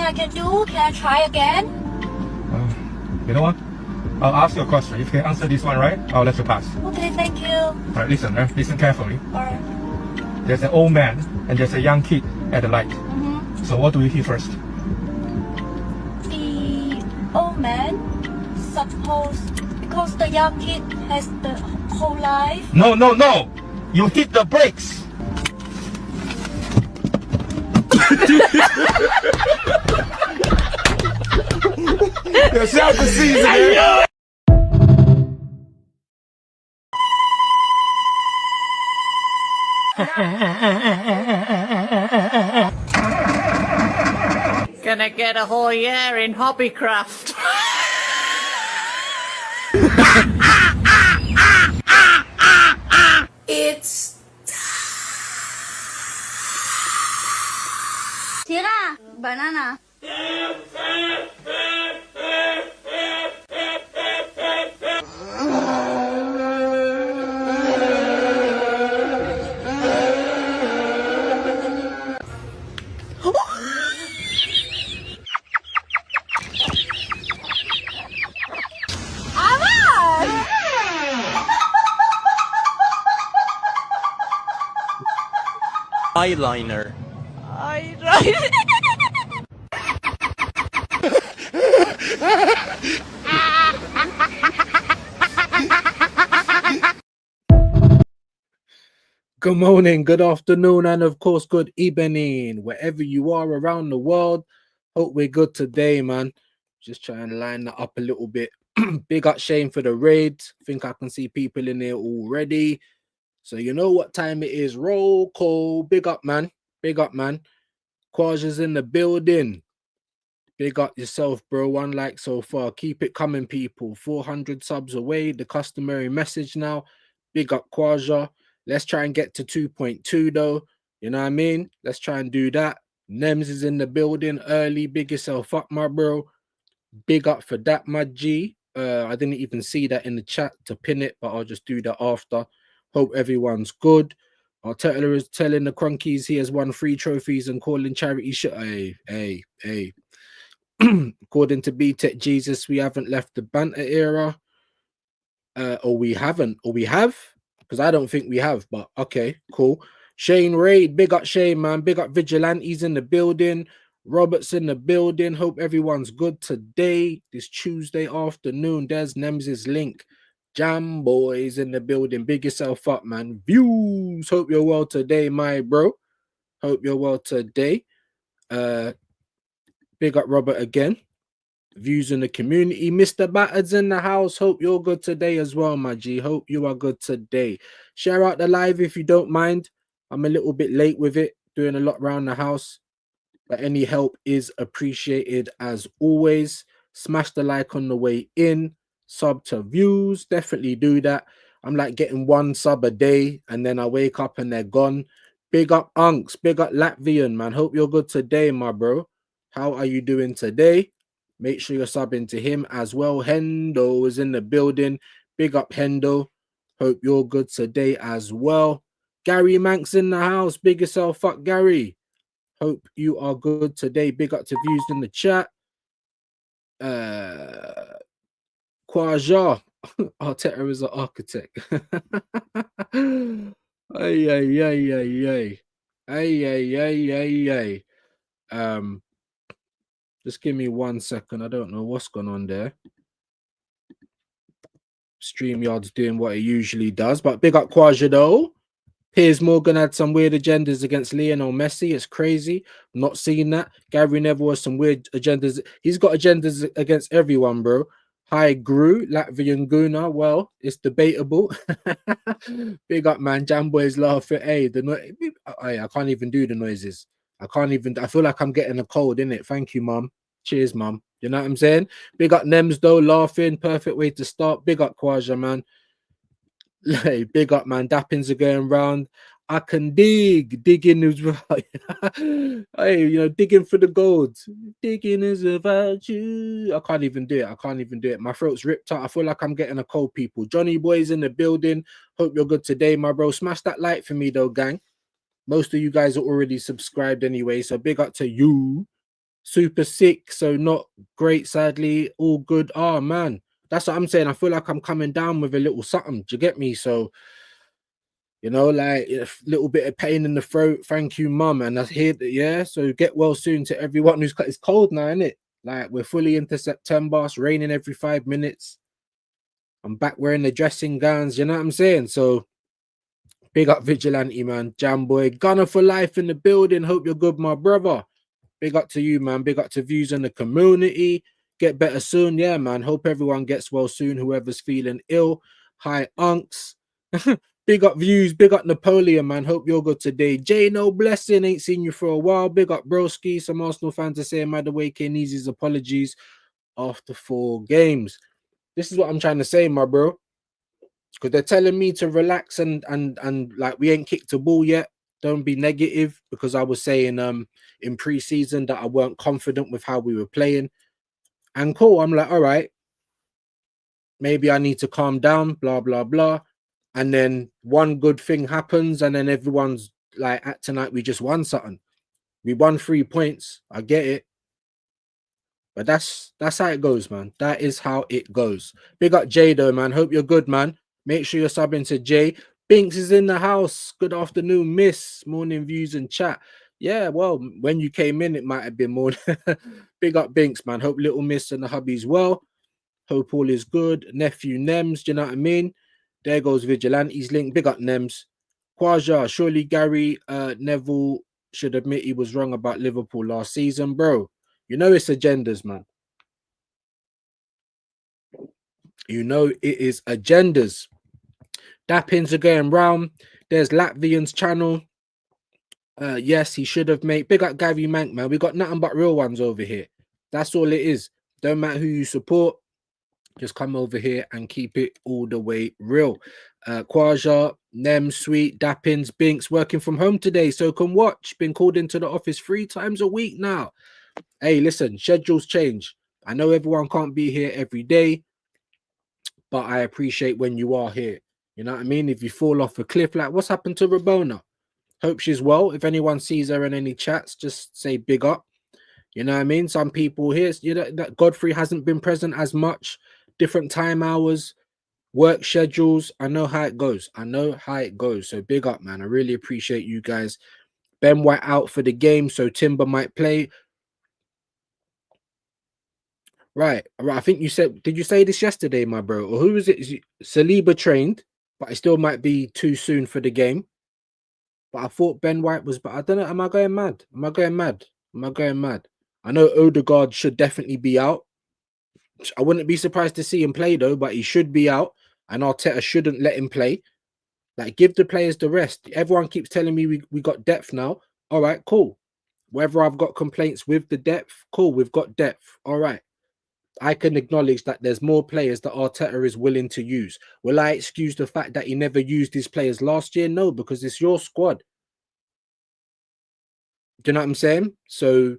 I can do? Can I try again? You know what? I'll ask you a question. If you can answer this one right, I'll let you pass. Okay, thank you. Alright, listen, listen carefully. Alright. There's an old man and there's a young kid at the light. So what do you hear first? The old man, suppose, because the young kid has the whole life. No! You hit the brakes! Yourself the season, Gonna get a whole year in hobbycraft. It's Tira, banana. Eyeliner. Good morning, good afternoon, and of course, good evening, wherever you are around the world. Hope we're good today, man. Just trying to line that up a little bit. Big up Shane for the raid. Think I can see people in there already. So you know what time it is. Roll call. Big up, man. Big up, man. Quaja's in the building. Big up yourself, bro. One like so far. Keep it coming, people. 400 subs away. The customary message now. Big up Quaja. Let's try and get to 2.2 though. You know what I mean? Let's try and do that. Nems is in the building early. Big yourself up, my bro. Big up for that, my G. I didn't even see that in the chat to pin it, but I'll just do that after. Hope everyone's good. Our Tetler is telling the Crunkies he has won 3 trophies and calling charity shit. Hey. According to BTech Jesus, we haven't left the banter era. Or we haven't. Or we have? Because I don't think we have, but okay, cool. Shane Raid, big up Shane, man. Big up Vigilantes in the building. Robert's in the building. Hope everyone's good today. This Tuesday afternoon. There's Nems's link. Jam boys in the building. Big yourself up, man. Views. Hope you're well today, my bro. Hope you're well today. Big up Robert again. Views in the community. Mr. Battered's in the house. Hope you're good today as well, my G. Hope you are good today. Share out the live if you don't mind. I'm a little bit late with it, doing a lot around the house, but any help is appreciated as always. Smash the like on the way in. Sub to views. Definitely do that. I'm like getting 1 sub a day and then I wake up and they're gone. Big up Unks. Big up Latvian, man. Hope you're good today, my bro. How are you doing today? Make sure you're subbing to him as well. Hendo is in the building. Big up Hendo. Hope you're good today as well. Gary Manx in the house. Big yourself up, Gary. Hope you are good today. Big up to views in the chat. Quaja. Arteta is an architect. Ay. Just give me 1 second. I don't know what's going on there. StreamYard's doing what it usually does. But big up Quaja though. Piers Morgan had some weird agendas against Lionel Messi. It's crazy. I'm not seeing that. Gary Neville has some weird agendas. He's got agendas against everyone, bro. Hi, Gru, Latvian Guna. Well, it's debatable. Big up, man. Jam boys laugh at I can't even do the noises. I feel like I'm getting a cold, innit? Thank you, mum. Cheers, mum. You know what I'm saying? Big up Nems, though, laughing. Perfect way to start. Big up Quaja, man. Hey, big up, man. Dappings are going round. I can digging is right. Hey, digging for the gold. Digging is about you. I can't even do it. My throat's ripped out. I feel like I'm getting a cold, people. Johnny Boy's in the building. Hope you're good today, my bro. Smash that like for me, though, gang. Most of you guys are already subscribed anyway, so big up to you. super sick, so not great, sadly. All good. Oh man, that's what I'm saying. I feel like I'm coming down with a little something. Do you get me? So, you know, like a little bit of pain in the throat. Thank you, mum. And I hear that, yeah. So get well soon to everyone who's got. It's cold now, isn't it? Like we're fully into September. It's raining every 5 minutes. I'm back wearing the dressing gowns. You know what I'm saying? So big up Vigilante, man. Jam boy, gunner for life in the building. Hope you're good, my brother. Big up to you, man. Big up to views in the community. Get better soon. Yeah, man. Hope everyone gets well soon. Whoever's feeling ill. Hi, unks. Big up views. Big up Napoleon, man. Hope you're good today. Jay, no blessing. Ain't seen you for a while. Big up Broski. Some Arsenal fans are saying, by the way, Easy's apologies after 4 games. This is what I'm trying to say, my bro. Because they're telling me to relax and like we ain't kicked a ball yet. Don't be negative, because I was saying in pre-season that I weren't confident with how we were playing. And cool, I'm like, all right, maybe I need to calm down, blah blah blah. And then one good thing happens, and then everyone's like, acting like we just won something. We won 3 points. I get it. But that's how it goes, man. That is how it goes. Big up Jay though, man. Hope you're good, man. Make sure you're subbing to Jay. Binks is in the house. Good afternoon, miss. Morning views and chat. Yeah, well, when you came in, it might have been more. Big up Binks, man. Hope little miss and the hubby's well. Hope all is good. Nephew Nems, do you know what I mean? There goes Vigilante's link. Big up Nems. Quaja, surely Gary Neville should admit he was wrong about Liverpool last season, bro. You know it's agendas, man. You know it is agendas. Dappins are going round. There's Latvian's channel. Yes, he should have made. Big up Gary Mank, man. We got nothing but real ones over here. That's all it is. Don't matter who you support. Just come over here and keep it all the way real. Quaja, Nem, Sweet, Dappins, Binks working from home today, so can watch. Been called into the office 3 times a week now. Hey, listen, schedules change. I know everyone can't be here every day, but I appreciate when you are here. You know what I mean? If you fall off a cliff, like what's happened to Rabona? Hope she's well. If anyone sees her in any chats, just say big up. You know what I mean? Some people here, you know, that Godfrey hasn't been present as much, different time hours, work schedules. I know how it goes. I know how it goes. So big up, man. I really appreciate you guys. Ben White out for the game, so Timber might play. Right. I think you said, did you say this yesterday, my bro? Or who was it? Saliba trained, but it still might be too soon for the game. But I thought Ben White was, but I don't know. Am I going mad? Am I going mad? Am I going mad? I know Odegaard should definitely be out. I wouldn't be surprised to see him play though, but he should be out. And Arteta shouldn't let him play. Like, give the players the rest. Everyone keeps telling me we got depth now. All right, cool. Whether I've got complaints with the depth, cool, we've got depth. All right. I can acknowledge that there's more players that Arteta is willing to use. Will I excuse the fact that he never used his players last year? No, because it's your squad. Do you know what I'm saying? So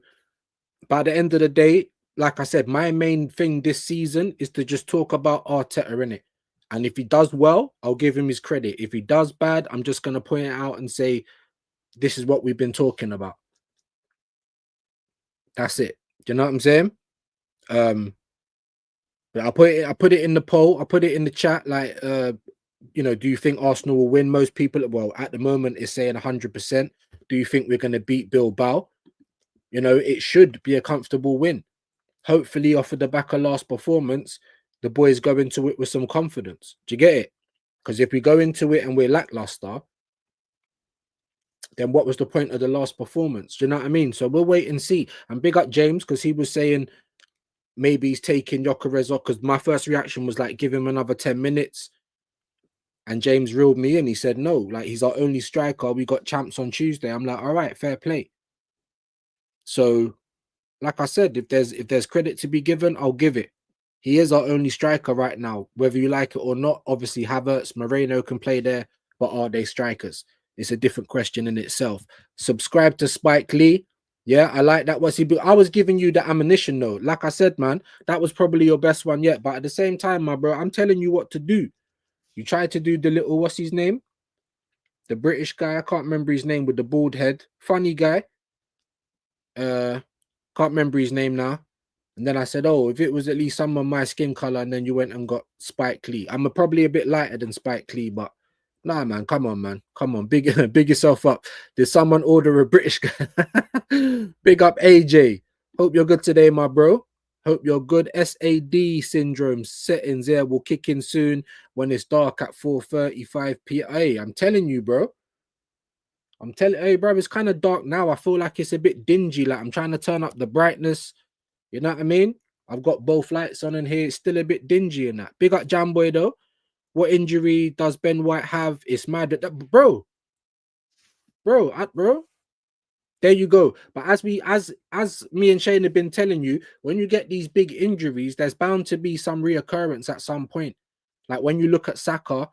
by the end of the day, like I said, my main thing this season is to just talk about Arteta in it. And if he does well, I'll give him his credit. If he does bad, I'm just going to point it out and say, this is what we've been talking about. That's it. Do you know what I'm saying? But I put it in the poll. I put it in the chat. Like, you know, do you think Arsenal will win? Most people, well, at the moment, is saying 100%. Do you think we're going to beat Bilbao? You know, it should be a comfortable win. Hopefully, off of the back of last performance, the boys go into it with some confidence. Do you get it? Because if we go into it and we're lackluster, then what was the point of the last performance? Do you know what I mean? So we'll wait and see. And big up James, because he was saying maybe he's taking Gyökeres off, because my first reaction was like, give him another 10 minutes. And James reeled me in. He said, no, like he's our only striker. We got champs on Tuesday. I'm like, all right, fair play. So, like I said, if there's credit to be given, I'll give it. He is our only striker right now, whether you like it or not. Obviously, Havertz, Moreno can play there, but are they strikers? It's a different question in itself. Subscribe to Spike Lee. Yeah, I like that. I was giving you the ammunition though. Like I said, man, that was probably your best one yet. But at the same time, my bro, I'm telling you what to do. You tried to do the little, what's his name? The British guy. I can't remember his name with the bald head. Funny guy. Can't remember his name now. And then I said, oh, if it was at least some of my skin color, and then you went and got Spike Lee. I'm probably a bit lighter than Spike Lee, but nah, man, come on, man. Come on, big big yourself up. Did someone order a British guy? Big up AJ. Hope you're good today, my bro. Hope you're good. SAD syndrome settings there will kick in soon when it's dark at 4:35 p.m. Hey, I'm telling you, bro. Hey, bro, it's kind of dark now. I feel like it's a bit dingy. Like I'm trying to turn up the brightness. You know what I mean? I've got both lights on in here. It's still a bit dingy in that. Big up Jamboy though. What injury does Ben White have? It's mad that bro. There you go. But as me and Shane have been telling you, when you get these big injuries, there's bound to be some reoccurrence at some point. Like when you look at Saka,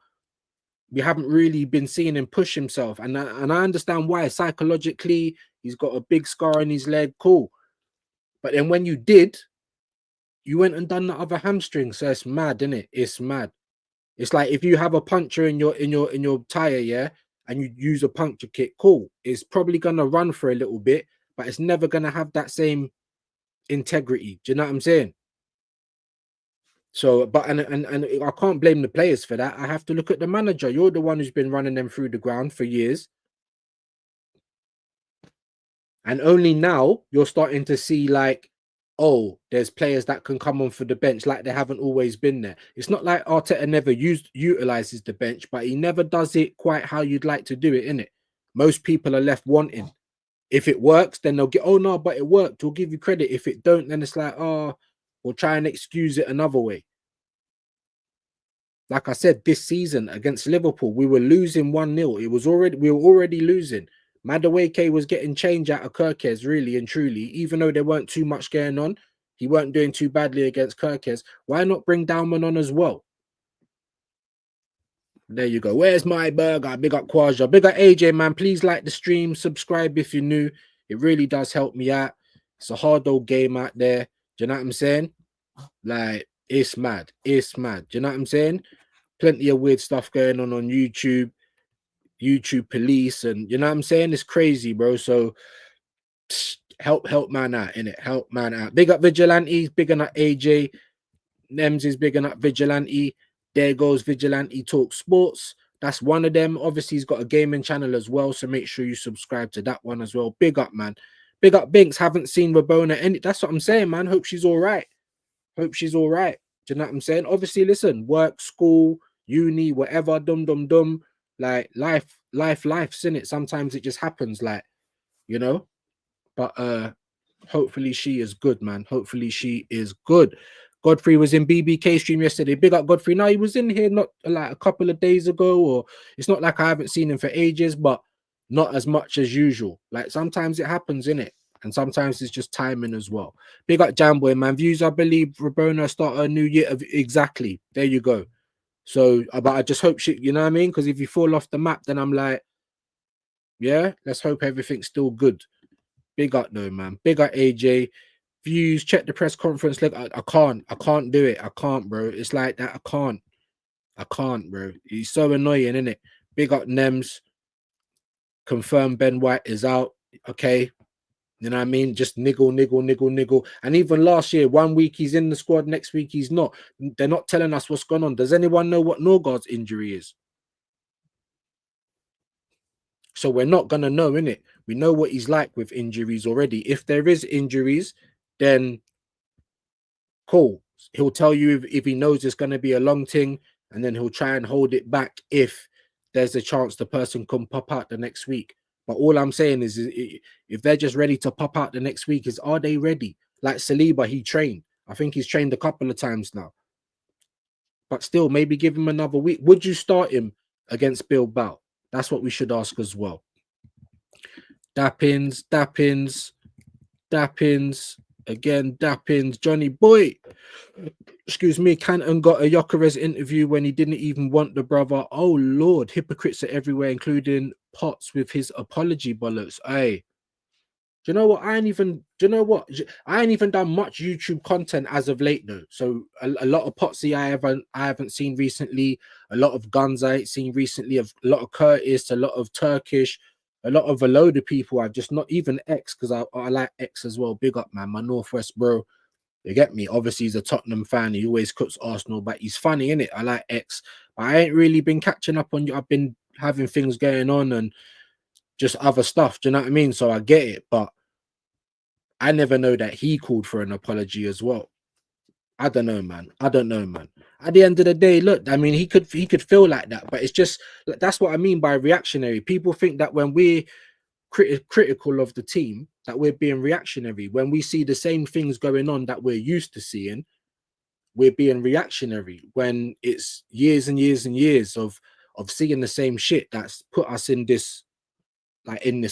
we haven't really been seeing him push himself, and I understand why. Psychologically, he's got a big scar on his leg. Cool, but then when you did, you went and done the other hamstring. So it's mad, isn't it? It's mad. It's like if you have a puncture in your tire, yeah, and you use a puncture kit, cool. It's probably gonna run for a little bit, but it's never gonna have that same integrity. Do you know what I'm saying? So, but and I can't blame the players for that. I have to look at the manager. You're the one who's been running them through the ground for years. And only now you're starting to see like, oh, there's players that can come on for the bench like they haven't always been there. It's not like Arteta never utilizes the bench, but he never does it quite how you'd like to do it, innit? Most people are left wanting. If it works, then they'll get, oh no, but it worked. We'll give you credit. If it don't, then it's like, oh, we'll try and excuse it another way. Like I said, this season against Liverpool, we were losing 1-0. We were already losing. Madueke was getting change out of Kirkes, really and truly, even though there weren't too much going on. He weren't doing too badly against Kirkes. Why not bring Dalman on as well? There you go. Where's my burger? Big up Quaja. Big up AJ, man. Please like the stream. Subscribe if you're new. It really does help me out. It's a hard old game out there. Do you know what I'm saying? Like, it's mad. It's mad. Do you know what I'm saying? Plenty of weird stuff going on YouTube police, and you know what I'm saying? It's crazy, bro. So help man out, innit? Help man out. Big up Vigilantes, big up AJ. Nems is big up Vigilante. There goes Vigilante Talk Sports. That's one of them. Obviously, he's got a gaming channel as well, so make sure you subscribe to that one as well. Big up, man. Big up Binks. Haven't seen Rabona. That's what I'm saying, man. Hope she's all right. Hope she's all right. Do you know what I'm saying? Obviously, listen, work, school, uni, whatever, dum. Like life's in it. Sometimes it just happens, like, you know. But hopefully she is good, man. Hopefully she is good. Godfrey was in BBK stream yesterday. Big up Godfrey. Now he was in here not like a couple of days ago, or it's not like I haven't seen him for ages, but not as much as usual. Like sometimes it happens, in it, and sometimes it's just timing as well. Big up Jamboy, man. Views, I believe Rabona start a new year of exactly. There you go. So, but I just hope she, you know what I mean? Because if you fall off the map, then I'm like, yeah, let's hope everything's still good. Big up though, man. Big up AJ. Views, check the press conference. Look, I can't do it. I can't, bro. It's like that. I can't, bro. He's so annoying, isn't it? Big up Nems. Confirm Ben White is out. Okay. You know what I mean? Just niggle. And even last year, 1 week he's in the squad, next week he's not. They're not telling us what's going on. Does anyone know what Norgard's injury is? So we're not going to know, innit? We know what he's like with injuries already. If there is injuries, then cool. He'll tell you if he knows it's going to be a long thing, and then he'll try and hold it back if there's a chance the person can pop out the next week. But all I'm saying is if they're just ready to pop out the next week, are they ready? Like Saliba, he trained. I think he's trained a couple of times now. But still, maybe give him another week. Would you start him against Bilbao? That's what we should ask as well. Dappins. Again, Dappins. Johnny Boy. Excuse me. Canton got a Jokeres interview when he didn't even want the brother. Oh, Lord. Hypocrites are everywhere, including Potts with his apology bollocks. Hey. Do you know what? I ain't even done much YouTube content as of late though. So a lot of Potsy I haven't seen recently. A lot of Guns I ain't seen recently. A lot of Curtis, a lot of Turkish, a load of people I've just not even X, because I like X as well. Big up, man, my Northwest bro. You get me? Obviously, he's a Tottenham fan. He always cooks Arsenal, but he's funny, innit? I like X. But I ain't really been catching up on you. I've been having things going on and just other stuff. Do you know what I mean? So I get it, but I never know that he called for an apology as well. I don't know, man. I don't know, man. At the end of the day, look, I mean, he could feel like that, but it's just that's what I mean by reactionary. People think that when we're critical of the team, that we're being reactionary. When we see the same things going on that we're used to seeing, we're being reactionary. When it's years and years and years of seeing the same shit that's put us in this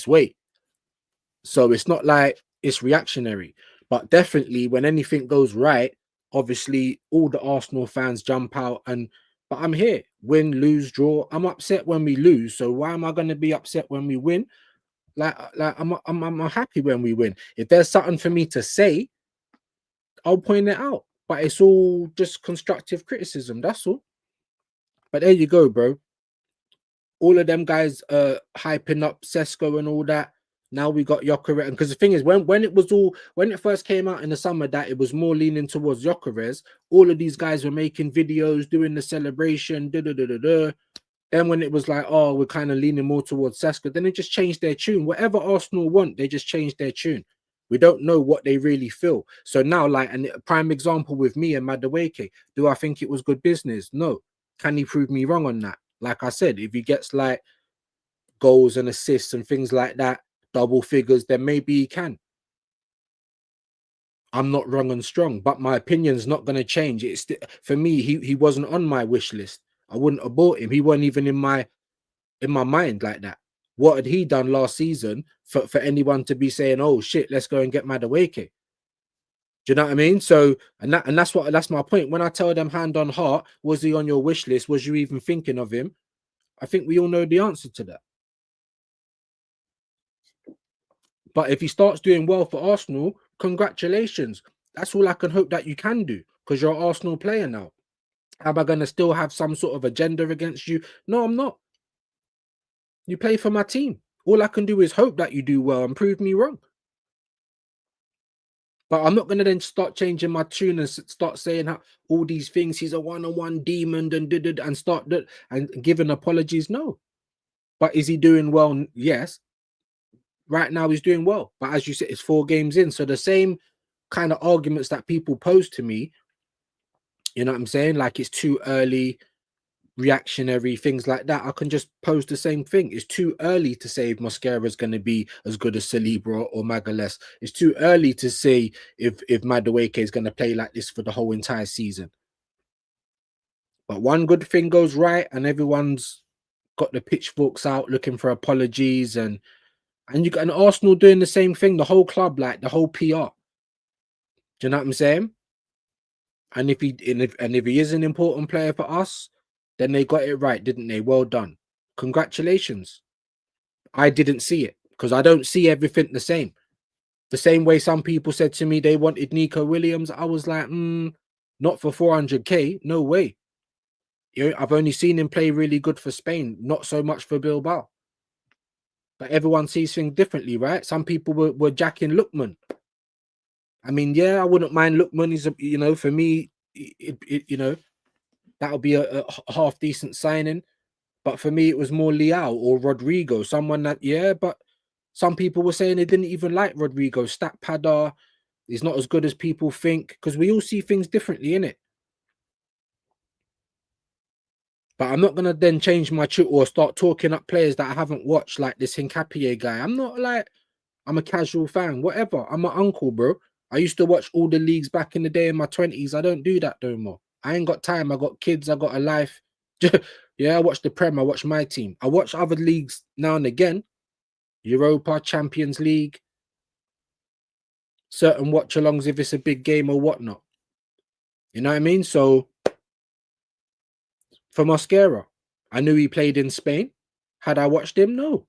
way. So it's not like it's reactionary, but definitely when anything goes right, obviously all the Arsenal fans jump out. But I'm here, win, lose, draw. I'm upset when we lose, so why am I going to be upset when we win? Like I'm happy when we win. If there's something for me to say, I'll point it out. But it's all just constructive criticism. That's all. But there you go, bro. All of them guys hyping up Sesko and all that. Now we got Gyökeres, because the thing is, when it first came out in the summer that it was more leaning towards Gyökeres, all of these guys were making videos, doing the celebration, Then when it was like, oh, we're kind of leaning more towards Sesko, then they just changed their tune. Whatever Arsenal want, they just changed their tune. We don't know what they really feel. So now, like, and a prime example with me and Madueke, do I think it was good business? No. Can he prove me wrong on that? Like I said, if he gets like goals and assists and things like that, double figures, then maybe he can. I'm not wrong and strong, but my opinion's not going to change. It's for me, he wasn't on my wish list. I wouldn't have bought him. He wasn't even in my mind like that. What had he done last season for anyone to be saying, oh shit, let's go and get Madueke? Do you know what I mean? So, and that's my point. When I tell them hand on heart, was he on your wish list? Was you even thinking of him? I think we all know the answer to that. But if he starts doing well for Arsenal, congratulations. That's all I can hope that you can do, because you're an Arsenal player now. Am I going to still have some sort of agenda against you? No, I'm not. You play for my team. All I can do is hope that you do well and prove me wrong. But I'm not going to then start changing my tune and start saying how all these things. He's a one-on-one demon and start and giving apologies. No. But is he doing well? Yes. Right now he's doing well. But as you said, it's 4 games in. So the same kind of arguments that people pose to me, you know what I'm saying? Like it's too early, reactionary, things like that. I can just pose the same thing. It's too early to say if Mosquera is going to be as good as Saliba or Magalhaes. It's too early to say if Madueke is going to play like this for the whole entire season. But one good thing goes right and everyone's got the pitchforks out looking for apologies, and you got an Arsenal doing the same thing, the whole club, like the whole PR. Do you know what I'm saying? And if he is an important player for us, then they got it right, didn't they? Well done. Congratulations. I didn't see it because I don't see everything the same. The same way some people said to me they wanted Nico Williams. I was like, not for 400k. No way. You know, I've only seen him play really good for Spain, not so much for Bilbao. But everyone sees things differently, right? Some people were jacking Lookman. I mean, yeah, I wouldn't mind Lookman. He's for me, that would be a half decent signing. But for me, it was more Leao or Rodrigo, someone that, but some people were saying they didn't even like Rodrigo. Stat padder, he's not as good as people think, because we all see things differently, innit? But I'm not going to then change my tune or start talking up players that I haven't watched, like this Hincapié guy. I'm not like, I'm a casual fan, whatever. I'm an uncle, bro. I used to watch all the leagues back in the day in my 20s. I don't do that no more. I ain't got time. I got kids. I got a life. Yeah, I watch the Prem. I watch my team. I watch other leagues now and again. Europa, Champions League. Certain watch-alongs if it's a big game or whatnot. You know what I mean? So, for Mosquera, I knew he played in Spain. Had I watched him? No.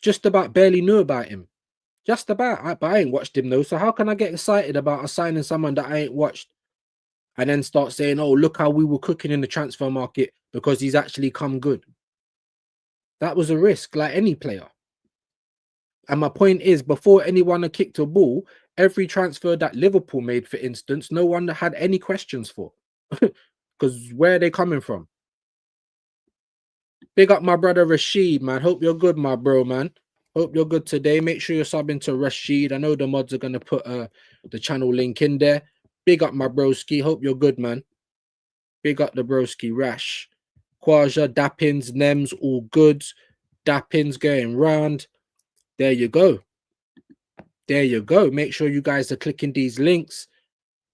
Just about barely knew about him. Just about. But I ain't watched him though. So how can I get excited about signing someone that I ain't watched and then start saying, oh, look how we were cooking in the transfer market because he's actually come good? That was a risk, like any player. And my point is, before anyone had kicked a ball, every transfer that Liverpool made, for instance, no one had any questions for. Because where are they coming from? Big up my brother Rashid, man. Hope you're good, my bro, man. Hope you're good today. Make sure you're subbing to Rashid. I know the mods are going to put the channel link in there. Big up my broski. Hope you're good, man. Big up the broski. Rash. Quaja, Dappins, Nems, all good. Dappins going round. There you go. There you go. Make sure you guys are clicking these links.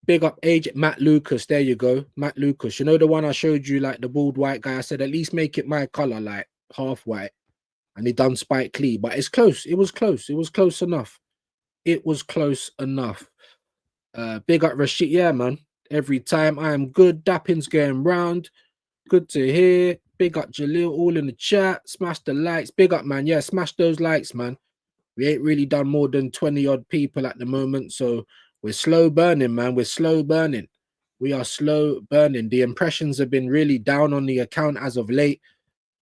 Big up agent Matt Lucas. There you go. Matt Lucas. You know the one I showed you, like the bald white guy? I said, at least make it my color, like half white. And he done Spike Lee. But it's close. It was close. It was close enough. It was close enough. Big up Rashid. Yeah, man. Every time I am good. Dappin's going round. Good to hear. Big up Jalil. All in the chat. Smash the likes. Big up, man. Yeah, smash those likes, man. We ain't really done more than 20 odd people at the moment. So we're slow burning, man. We're slow burning. We are slow burning. The impressions have been really down on the account as of late.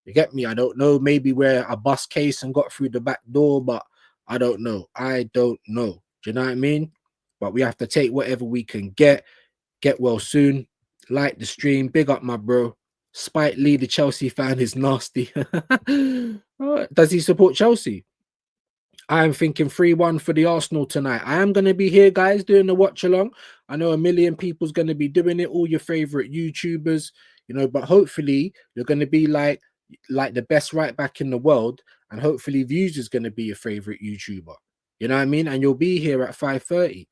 You get me? I don't know. Maybe we're a bus case and got through the back door, but I don't know. I don't know. Do you know what I mean? But we have to take whatever we can get. Get well soon. Like the stream. Big up my bro. Spike Lee, the Chelsea fan, is nasty. Does he support Chelsea? I am thinking 3-1 for the Arsenal tonight. I am going to be here, guys, doing the watch along. I know a million people's going to be doing it, all your favorite YouTubers, you know, but hopefully you're going to be like the best right back in the world, and hopefully Views is going to be your favorite YouTuber. You know what I mean? And you'll be here at 5:30.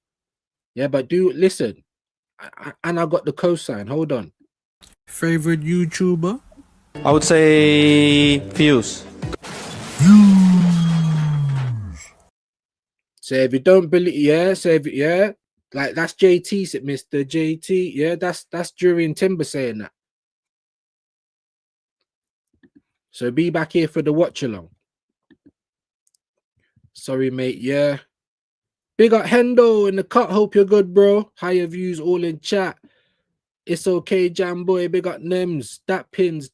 Yeah, but do listen. And I got the cosign. Hold on. Favorite YouTuber? I would say Views. So if you don't believe, yeah, so if yeah, like that's JT, said Mr. JT, yeah, that's Jurian Timber saying that. So be back here for the watch along. Sorry, mate, yeah. Big up Hendo in the cut. Hope you're good, bro. Higher Views all in chat. It's okay, Jam Boy. Big up Nems. That pins.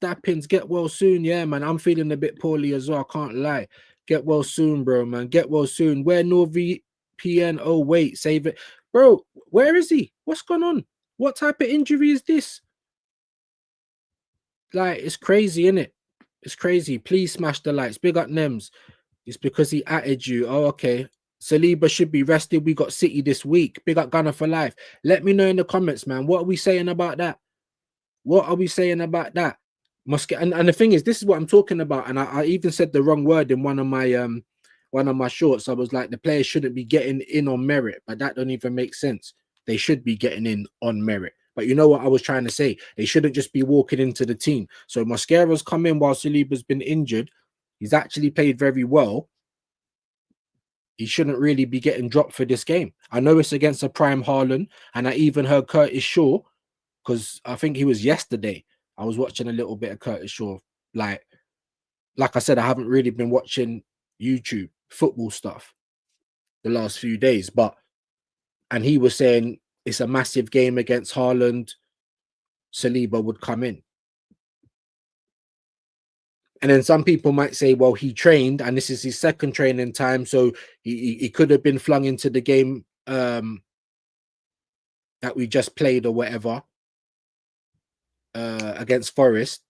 Get well soon, yeah, man. I'm feeling a bit poorly as well. I can't lie. Get well soon, bro, man. Get well soon. Where NordVPN? Oh, wait, save it. Bro, where is he? What's going on? What type of injury is this? Like, it's crazy, innit? It's crazy. Please smash the likes. Big up Nems. It's because he added you. Oh, okay. Saliba should be rested. We got City this week. Big up Gunner for life. Let me know in the comments, man. What are we saying about that? What are we saying about that? And the thing is, this is what I'm talking about. And I even said the wrong word in one of my shorts. I was like, the players shouldn't be getting in on merit, but that don't even make sense. They should be getting in on merit. But you know what I was trying to say? They shouldn't just be walking into the team. So Mosquera's come in while Saliba's been injured. He's actually played very well. He shouldn't really be getting dropped for this game. I know it's against a prime Haaland, and I even heard Curtis Shaw, because I think he was yesterday. I was watching a little bit of Curtis Shaw. Like I said, I haven't really been watching YouTube football stuff the last few days, and he was saying it's a massive game against Haaland. Saliba would come in. And then some people might say, well, he trained and this is his second training time, so he could have been flung into the game that we just played or whatever against Forest.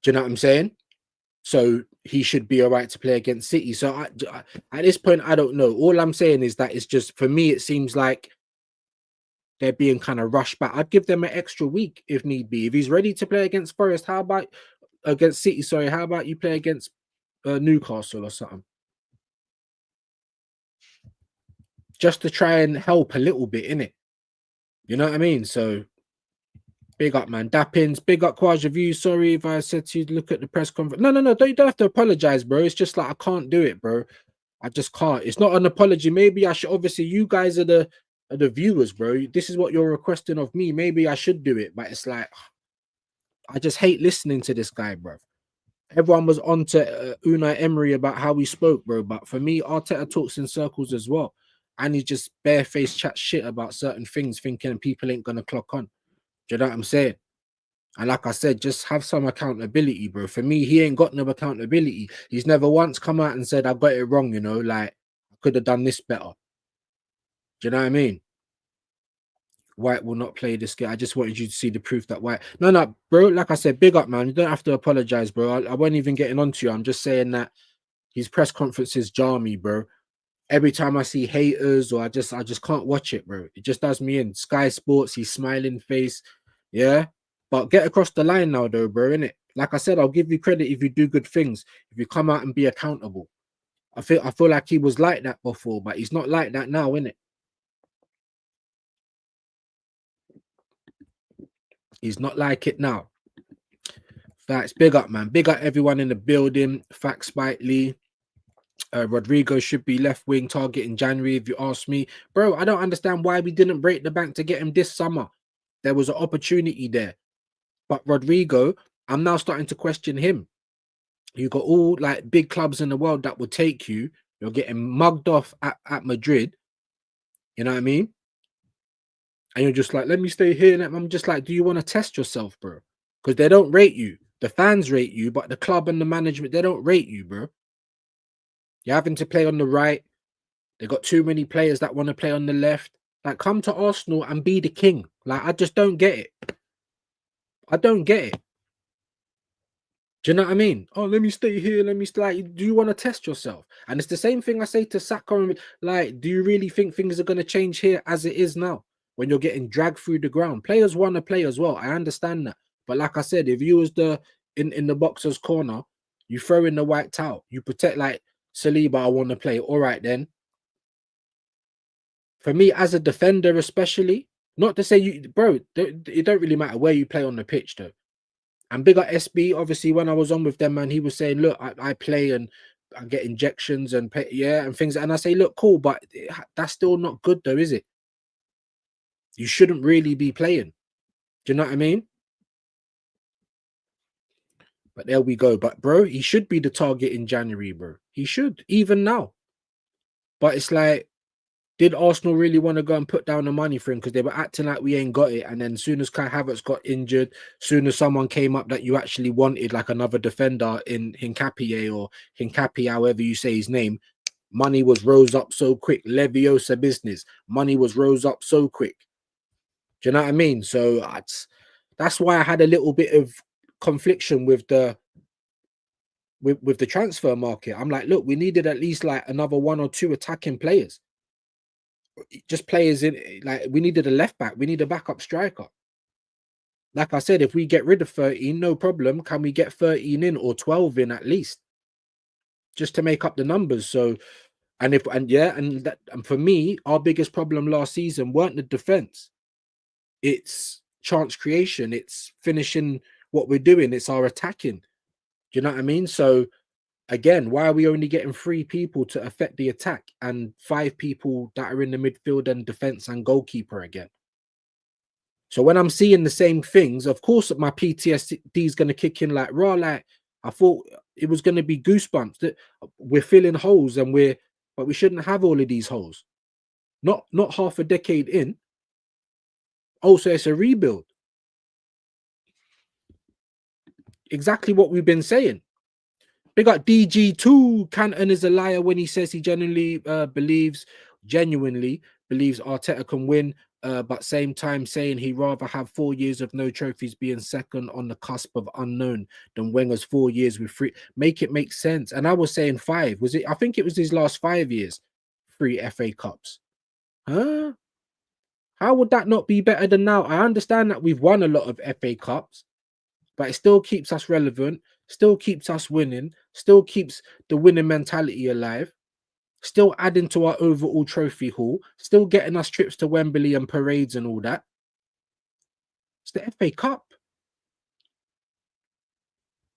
Do you know what I'm saying? So he should be all right to play against City. So at this point, I don't know. All I'm saying is that it's just, for me, it seems like they're being kind of rushed back. I'd give them an extra week if need be. If he's ready to play against Forest, how about against City? Sorry, how about you play against Newcastle or something? Just to try and help a little bit, innit? You know what I mean? So big up, man. Dappins, big up Quaja View. Sorry if I said to you look at the press conference. No, don't have to apologize, bro. It's just like I can't do it, bro. I just can't. It's not an apology. Maybe I should. Obviously, you guys are the viewers, bro. This is what you're requesting of me. Maybe I should do it, but it's like I just hate listening to this guy, bro. Everyone was on to Unai Emery about how he spoke, bro. But for me, Arteta talks in circles as well. And he just barefaced chat shit about certain things, thinking people ain't going to clock on. Do you know what I'm saying? And like I said, just have some accountability, bro. For me, he ain't got no accountability. He's never once come out and said, I got it wrong, you know, like I could have done this better. Do you know what I mean? White will not play this game. I just wanted you to see the proof that White. No, bro. Like I said, big up, man. You don't have to apologize, bro. I wasn't even getting onto you. I'm just saying that his press conferences jar me, bro. Every time I see haters or I just can't watch it, bro. It just does me in. Sky Sports, he's smiling face. Yeah. But get across the line now, though, bro, innit? Like I said, I'll give you credit if you do good things, if you come out and be accountable. I feel like he was like that before, but he's not like that now, innit? He's not like it now. Facts, big up, man. Big up everyone in the building. Facts, Spike Lee. Rodrigo should be left wing target in January, if you ask me. Bro, I don't understand why we didn't break the bank to get him this summer. There was an opportunity there. But Rodrigo, I'm now starting to question him. You got all like big clubs in the world that will take you. You're getting mugged off at Madrid. You know what I mean? And you're just like, let me stay here. And I'm just like, do you want to test yourself, bro? Because they don't rate you. The fans rate you, but the club and the management, they don't rate you, bro. You're having to play on the right. They got too many players that want to play on the left. Like, come to Arsenal and be the king. Like, I just don't get it. I don't get it. Do you know what I mean? Oh, let me stay here. Let me like. Do you want to test yourself? And it's the same thing I say to Saka. Like, do you really think things are going to change here as it is now? When you're getting dragged through the ground, players want to play as well. I understand that, but like I said, if you was in the boxer's corner, you throw in the white towel. You protect like Saliba. I want to play. All right then. For me as a defender, especially, not to say you, bro. It don't really matter where you play on the pitch, though. And big up SB, obviously, when I was on with them, man, he was saying, look, I play and I get injections and pay, yeah, and things. And I say, look, cool, but that's still not good, though, is it? You shouldn't really be playing. Do you know what I mean? But there we go. But, bro, he should be the target in January, bro. He should, even now. But it's like, did Arsenal really want to go and put down the money for him? Because they were acting like we ain't got it. And then as soon as Kai Havertz got injured, soon as someone came up that you actually wanted, like another defender in Hincapié or Hincapi, however you say his name, money was rose up so quick. Leviosa business. Money was rose up so quick. Do you know what I mean? So that's why I had a little bit of confliction with the with the transfer market. I'm like, look, we needed at least like another 1 or 2 attacking players. Just players in, like, we needed a left back, we need a backup striker. Like I said, if we get rid of 13, no problem. Can we get 13 in or 12 in at least, just to make up the numbers? So, and for me, our biggest problem last season weren't the defense, it's chance creation, it's finishing what we're doing, it's our attacking. Do you know what I mean? So again, why are we only getting 3 people to affect the attack and 5 people that are in the midfield and defense and goalkeeper again? So when I'm seeing the same things, of course, my PTSD is going to kick in like raw. Like, I thought it was going to be goosebumps that we're filling holes but we shouldn't have all of these holes. Not half a decade in. Also, it's a rebuild. Exactly what we've been saying. Big up DG2. Canton is a liar when he says he genuinely believes Arteta can win, but same time saying he'd rather have 4 years of no trophies being second on the cusp of unknown than Wenger's 4 years with 3. Make it make sense. And I was saying 5. Was it? I think it was his last 5 years, 3 FA Cups. Huh? How would that not be better than now? I understand that we've won a lot of FA Cups, but it still keeps us relevant, still keeps us winning, still keeps the winning mentality alive, still adding to our overall trophy haul, still getting us trips to Wembley and parades and all that. It's the FA Cup.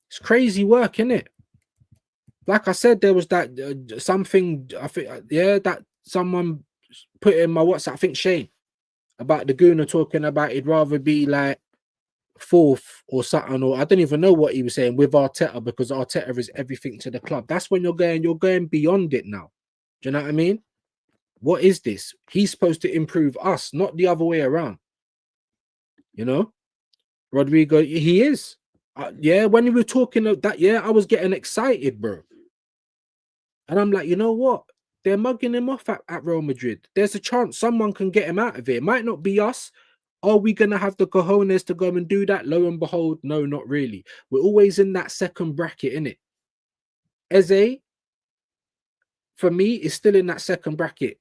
It's crazy work, isn't it? Like I said, there was that something, I think, that someone put in my WhatsApp, I think Shane, about the Gooner talking about he'd rather be like 4th or something, or I don't even know what he was saying with Arteta, because Arteta is everything to the club. That's when you're going beyond it now. Do you know what I mean? What is this? He's supposed to improve us, not the other way around. You know? Rodrigo, he is. Yeah, when we were talking of that, yeah, I was getting excited, bro. And I'm like, you know what? They're mugging him off at Real Madrid. There's a chance someone can get him out of it. It might not be us. Are we going to have the cojones to go and do that? Lo and behold, no, not really. We're always in that second bracket, innit? Eze, for me, is still in that second bracket.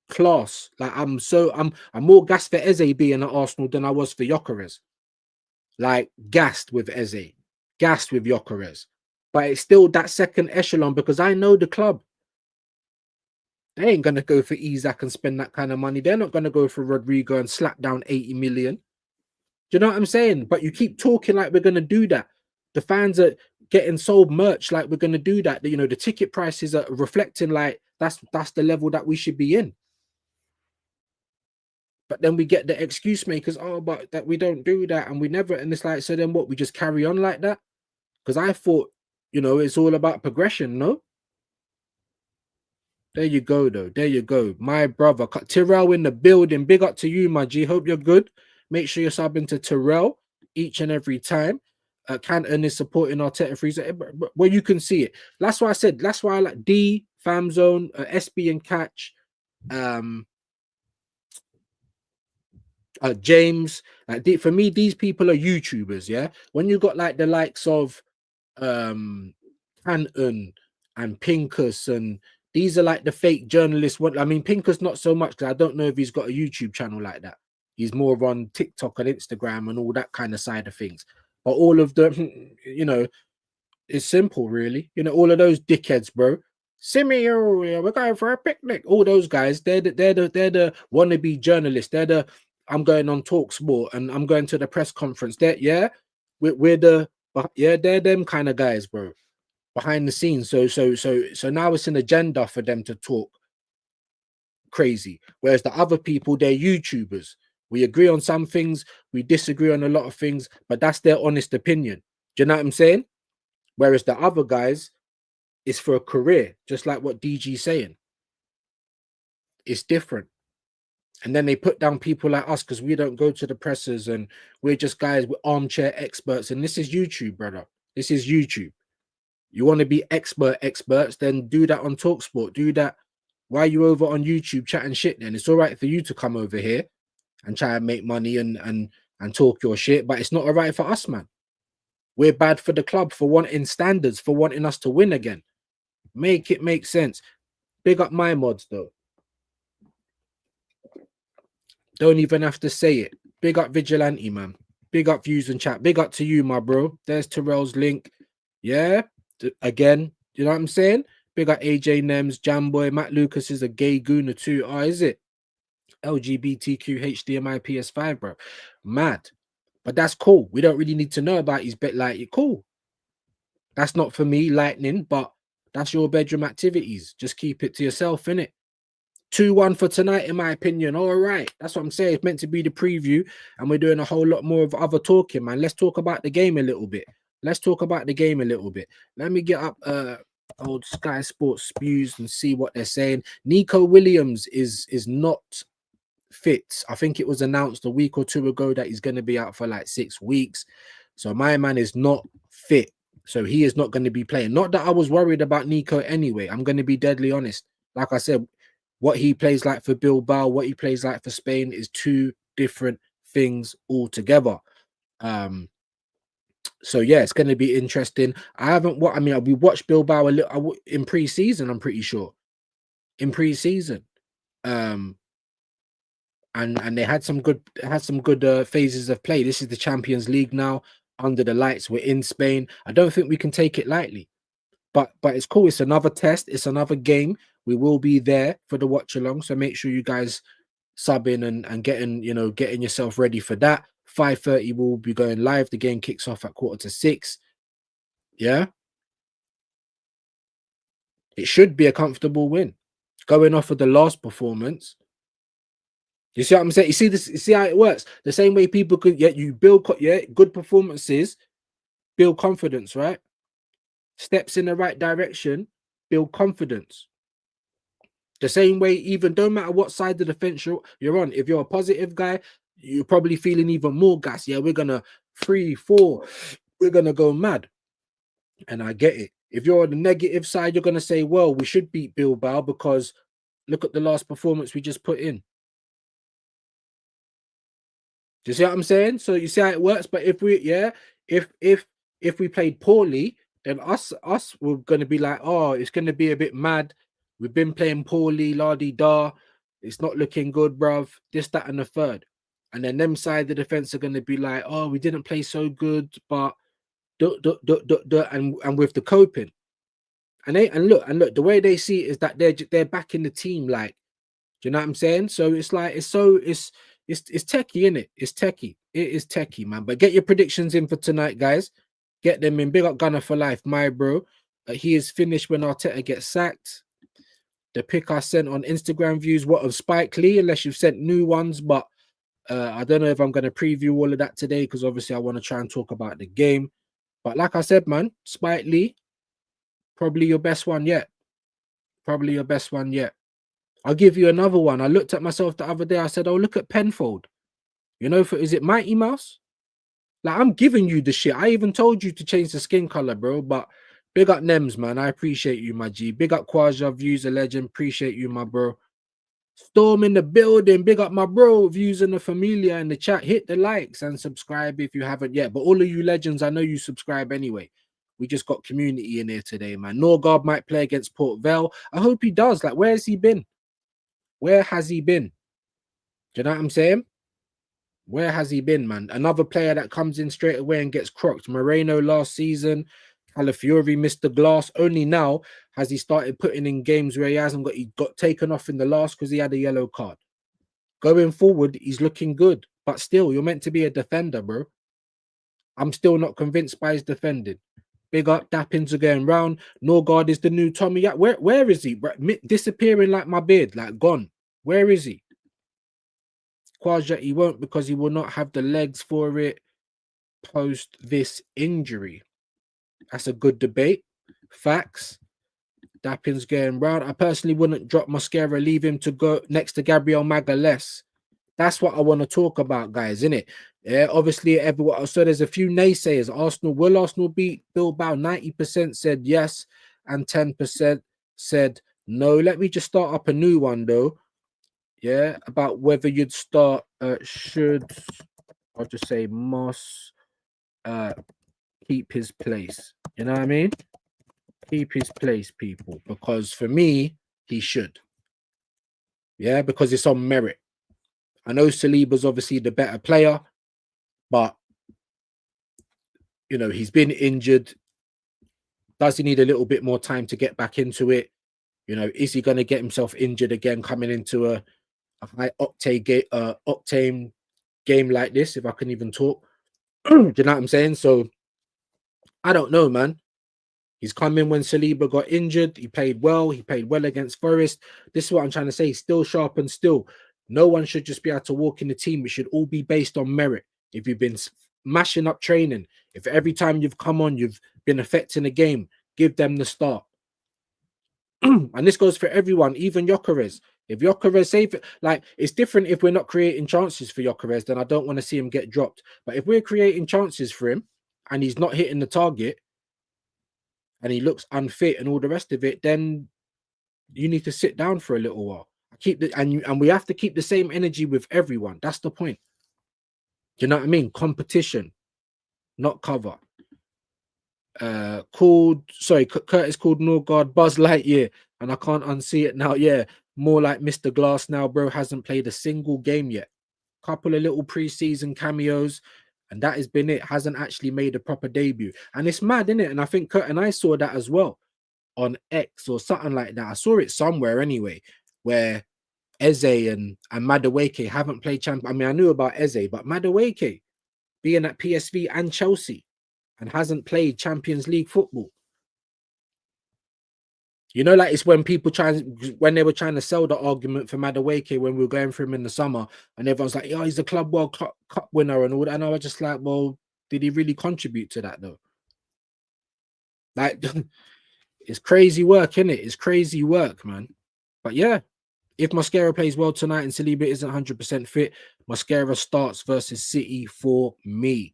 Class. Like, I'm more gassed for Eze being at Arsenal than I was for Gyökeres. Like, gassed with Eze. Gassed with Gyökeres. But it's still that second echelon because I know the club. They ain't gonna go for Isaac and spend that kind of money. They're not gonna go for Rodrigo and slap down 80 million. Do you know what I'm saying? But you keep talking like we're gonna do that. The fans are getting sold merch like we're gonna do that. You know, the ticket prices are reflecting like that's the level that we should be in. But then we get the excuse makers, oh, but that we don't do that and we never, and it's like, so then what? We just carry on like that? Because I thought, you know, it's all about progression, no? There you go, though. There you go. My brother, Tyrell in the building. Big up to you, my G. Hope you're good. Make sure you're subbing to Tyrell each and every time. Canton is supporting our Freezer. Well, you can see it. That's why I said, that's why I like D, Fam Zone, SB and Catch, James. Like for me, these people are YouTubers, yeah? When you got like the likes of Canton and Pincus, and these are like the fake journalists. What I mean, Pincus not so much because I don't know if he's got a YouTube channel like that. He's more on TikTok and Instagram and all that kind of side of things. But all of them, you know, it's simple, really. You know, all of those dickheads, bro. Simio, we're going for a picnic. All those guys, they're the wannabe journalists. They're the I'm going on Talk Sport and I'm going to the press conference. They're they're them kind of guys, bro. Behind the scenes. So now it's an agenda for them to talk crazy. Whereas the other people, they're YouTubers. We agree on some things, we disagree on a lot of things, but that's their honest opinion. Do you know what I'm saying? Whereas the other guys, it's for a career, just like what DG's saying. It's different. And then they put down people like us because we don't go to the presses and we're just guys with armchair experts. And this is YouTube, brother. This is YouTube. You want to be experts, then do that on TalkSport. Do that. Why are you over on YouTube chatting shit then? It's all right for you to come over here and try and make money and talk your shit, but it's not all right for us, man. We're bad for the club, for wanting standards, for wanting us to win again. Make it make sense. Big up my mods, though. Don't even have to say it. Big up Vigilante, man. Big up Views and Chat. Big up to you, my bro. There's Terrell's link. Yeah. Again, you know what I'm saying? Big up AJ Nems, Jamboy, Matt Lucas is a gay gooner too. Oh, is it? LGBTQ HDMI PS5, bro. Mad. But that's cool. We don't really need to know about his bit like it. Cool. That's not for me, lightning, but that's your bedroom activities. Just keep it to yourself, innit? 2-1 for tonight, in my opinion. All right. That's what I'm saying. It's meant to be the preview, and we're doing a whole lot more of other talking, man. Let's talk about the game a little bit. Let's talk about the game a little bit. Let me get up old Sky Sports spews and see what they're saying. Nico Williams is not fit. I think it was announced a week or two ago that he's going to be out for like 6 weeks. So my man is not fit. So he is not going to be playing. Not that I was worried about Nico anyway. I'm going to be deadly honest. Like I said, what he plays like for Bilbao, what he plays like for Spain is two different things altogether. So yeah, it's going to be interesting. We watched Bilbao a little in pre-season, I'm pretty sure. In pre-season. And they had some good phases of play. This is the Champions League now, under the lights. We're in Spain. I don't think we can take it lightly. But it's cool. It's another test. It's another game. We will be there for the watch along. So make sure you guys sub in and getting yourself ready for that. 5:30 we'll be going live. The game kicks off at 5:45. Yeah. It should be a comfortable win. Going off of the last performance. You see what I'm saying? You see this, you see how it works. The same way people could you build good performances, build confidence, right? Steps in the right direction, build confidence. The same way, even don't matter what side of the fence you're on, if you're a positive guy, you're probably feeling even more gas. Yeah, we're gonna 3, 4, we're gonna go mad. And I get it. If you're on the negative side, you're gonna say, well, we should beat Bilbao because look at the last performance we just put in. Do you see what I'm saying? So you see how it works. But if we, if we played poorly, then us we're gonna be like, oh, it's gonna be a bit mad. We've been playing poorly, la di da. It's not looking good, bruv. This, that, and the third. And then them side of the defense are gonna be like, oh, we didn't play so good, but and with the coping. And look, the way they see it is that they're backing the team, like, do you know what I'm saying? So it's like it's techie, isn't it? It's techie. It is techie, man. But get your predictions in for tonight, guys. Get them in. Big up Gunner for life, my bro. He is finished when Arteta gets sacked. The pic I sent on Instagram views, what of Spike Lee, unless you've sent new ones, but I don't know if I'm going to preview all of that today because obviously I want to try and talk about the game. But like I said, man, Spike Lee, probably your best one yet. Probably your best one yet. I'll give you another one. I looked at myself the other day. I said, oh, look at Penfold. You know, is it Mighty Mouse? Like, I'm giving you the shit. I even told you to change the skin color, bro. But big up Nems, man. I appreciate you, my G. Big up Quaja, Views a legend. Appreciate you, my bro. Storm in the building. Big up my bro. Views in the Familia in the chat. Hit the likes and subscribe if you haven't yet. But all of you legends, I know you subscribe anyway. We just got community in here today, man. Norgard might play against Port Vale. I hope he does. Like, where has he been? Where has he been? Do you know what I'm saying? Where has he been, man? Another player that comes in straight away and gets crocked. Moreno last season. Calafiori missed the glass. Only now has he started putting in games where he got taken off in the last because he had a yellow card. Going forward, he's looking good. But still, you're meant to be a defender, bro. I'm still not convinced by his defending. Big up, Dappins are going round. Norgard is the new Tommy. Where is he? Bro? Disappearing like my beard, like gone. Where is he? Quaja, he won't because he will not have the legs for it post this injury. That's a good debate. Facts. Dappins going round. I personally wouldn't drop Mosquera, leave him to go next to Gabriel Magalhaes. That's what I want to talk about, guys, innit? Yeah, obviously, everyone. So there's a few naysayers. Will Arsenal beat Bilbao? 90% said yes, and 10% said no. Let me just start up a new one, though. Yeah, about whether you'd start. Should I'll just say Moss keep his place? You know what I mean? Keep his place, people. Because for me, he should. Yeah, because it's on merit. I know Saliba's obviously the better player, but you know, he's been injured. Does he need a little bit more time to get back into it? You know, is he going to get himself injured again coming into a high octane game like this, if I can even talk? Do you know what I'm saying? So I don't know, man. He's come in when Saliba got injured. He played well. He played well against Forest. This is what I'm trying to say. He's still sharp and still. No one should just be able to walk in the team. It should all be based on merit. If you've been mashing up training, if every time you've come on, you've been affecting the game, give them the start. And this goes for everyone, even Gyökeres. If Gyökeres save it, like, it's different if we're not creating chances for Gyökeres, then I don't want to see him get dropped. But if we're creating chances for him and he's not hitting the target and he looks unfit and all the rest of it, then you need to sit down for a little while. And we have to keep the same energy with everyone. That's the point. Do you know what I mean? Competition, not cover. Curtis called Norgard Buzz Lightyear, and I can't unsee it now. Yeah, more like Mr. Glass now, bro. Hasn't played a single game yet. Couple of little preseason cameos, and that has been it. Hasn't actually made a proper debut, and it's mad, isn't it? And I think Kurt and I saw that as well on X or something like that. I saw it somewhere anyway, where Eze and Madueke haven't played champion. I mean, I knew about Eze, but Madueke being at PSV and Chelsea and hasn't played Champions League football. You know, like, it's when when they were trying to sell the argument for Madueke when we were going for him in the summer, and everyone's like, "Oh, he's a Club World Cup winner and all that." And I was just like, "Well, did he really contribute to that though?" Like, it's crazy work, isn't it? It's crazy work, man. But yeah, if Mosquera plays well tonight and Saliba isn't 100% fit, Mosquera starts versus City for me.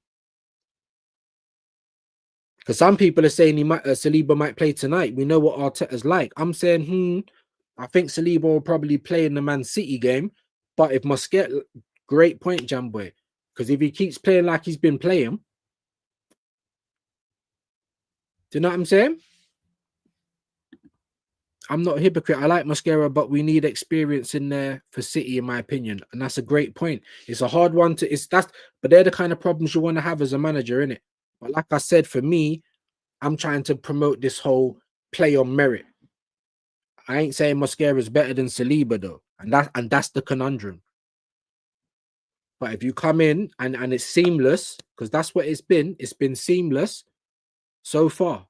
Because some people are saying Saliba might play tonight. We know what Arteta's like. I'm saying, I think Saliba will probably play in the Man City game. But if Mosquera, great point, Jamboy. Because if he keeps playing like he's been playing, do you know what I'm saying? I'm not a hypocrite. I like Mosquera, but we need experience in there for City, in my opinion. And that's a great point. It's a hard one to but they're the kind of problems you want to have as a manager, innit? But like I said, for me, I'm trying to promote this whole play on merit. I ain't saying Mosquera is better than Saliba though, and that's the conundrum. But if you come in and it's seamless, because that's what it's been seamless so far.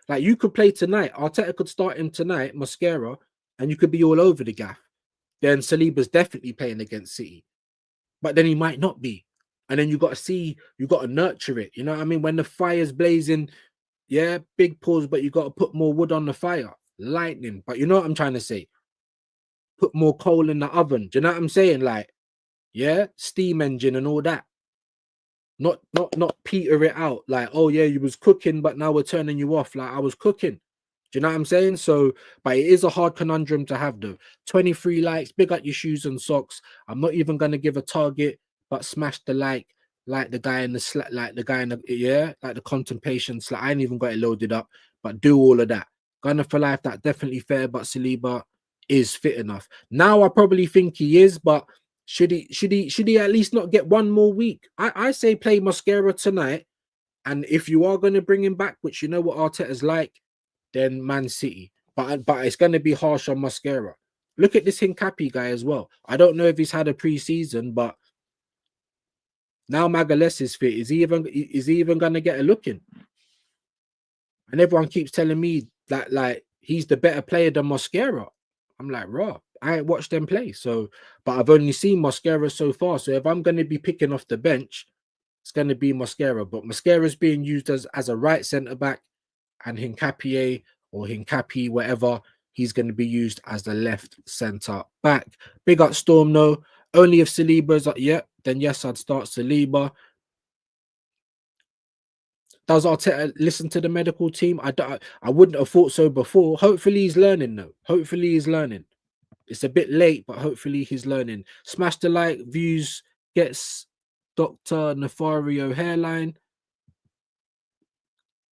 Like you could play tonight, Arteta could start him tonight, Mosquera, and you could be all over the gaff. Then Saliba's definitely playing against City, but then he might not be. And then you got to nurture it. You know what I mean? When the fire's blazing, yeah, big pause, but you got to put more wood on the fire. Lightning. But you know what I'm trying to say? Put more coal in the oven. Do you know what I'm saying? Like, yeah, steam engine and all that. Not peter it out. Like, oh yeah, you was cooking, but now we're turning you off. Like I was cooking. Do you know what I'm saying? So, but it is a hard conundrum to have though. 23 likes, big up your shoes and socks. I'm not even gonna give a target, but smash the like the guy in the like the contemplation I ain't even got it loaded up, but do all of that. Gunner for life, that definitely fair, but Saliba is fit enough. Now I probably think he is, but should he at least not get one more week? I say play Mosquera tonight, and if you are going to bring him back, which you know what Arteta's like, then Man City. But it's going to be harsh on Mosquera. Look at this Hincapi guy as well. I don't know if he's had a pre-season, but now Magalhaes is fit. Is he even going to get a look in? And everyone keeps telling me that like he's the better player than Mosquera. I'm like, raw. I ain't watched them play. So, but I've only seen Mosquera so far. So if I'm going to be picking off the bench, it's going to be Mosquera. But Mosquera is being used as a right centre back, and Hincapié or Hincapi, whatever, he's going to be used as the left centre back. Big up Storm, no. Only if Saliba's up, then yes, I'd start Saliba. Does Arteta listen to the medical team? I wouldn't have thought so before. Hopefully he's learning though. Hopefully he's learning. It's a bit late, but hopefully he's learning. Smash the like, views, gets Dr. Nefario hairline.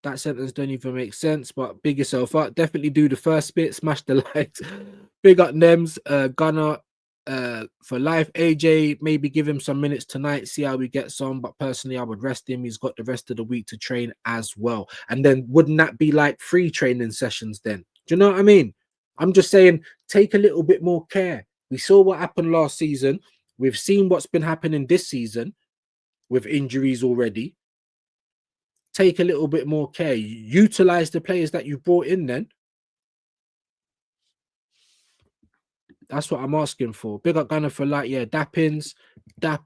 That sentence don't even make sense, but big yourself up. Definitely do the first bit. Smash the likes. Big up Nems, Gunner for life. AJ, maybe give him some minutes tonight, see how he gets on. But personally, I would rest him. He's got the rest of the week to train as well. And then wouldn't that be like free training sessions then? Do you know what I mean? I'm just saying, take a little bit more care. We saw what happened last season. We've seen what's been happening this season with injuries already. Take a little bit more care. Utilize the players that you brought in then. That's what I'm asking for. Big up Gunner for like, yeah, Dappins. Yeah,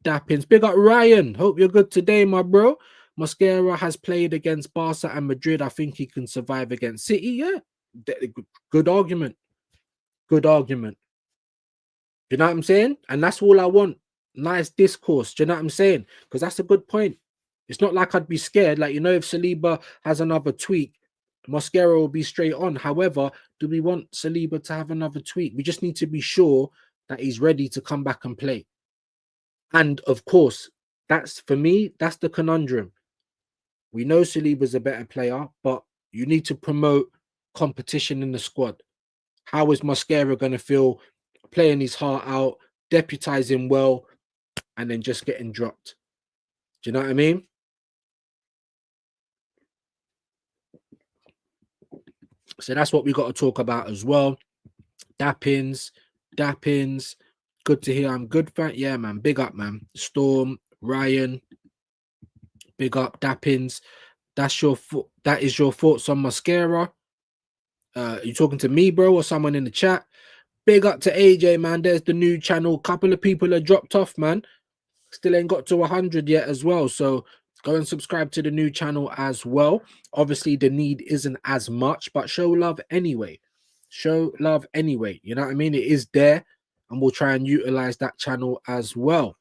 Dappins. Big up Ryan. Hope you're good today, my bro. Mosquera has played against Barca and Madrid. I think he can survive against City. Yeah, good argument. Good argument. You know what I'm saying? And that's all I want. Nice discourse. Do you know what I'm saying? Because that's a good point. It's not like I'd be scared. Like, you know, if Saliba has another tweak, Mosquera will be straight on. However, do we want Saliba to have another tweak? We just need to be sure that he's ready to come back and play. And of course, that's for me, that's the conundrum. We know Saliba's a better player, but you need to promote competition in the squad. How is Mosquera going to feel playing his heart out, deputizing well, and then just getting dropped? Do you know what I mean? So that's what we got to talk about as well. Dappins. Good to hear. I'm good, fan. Yeah, man. Big up, man. Storm, Ryan. Big up, Dappins. That is your thoughts on Mosquera. You talking to me, bro, or someone in the chat? Big up to AJ, man. There's the new channel. Couple of people are dropped off, man. Still ain't got to 100 yet as well. So go and subscribe to the new channel as well. Obviously, the need isn't as much, but show love anyway. Show love anyway. You know what I mean? It is there, and we'll try and utilize that channel as well.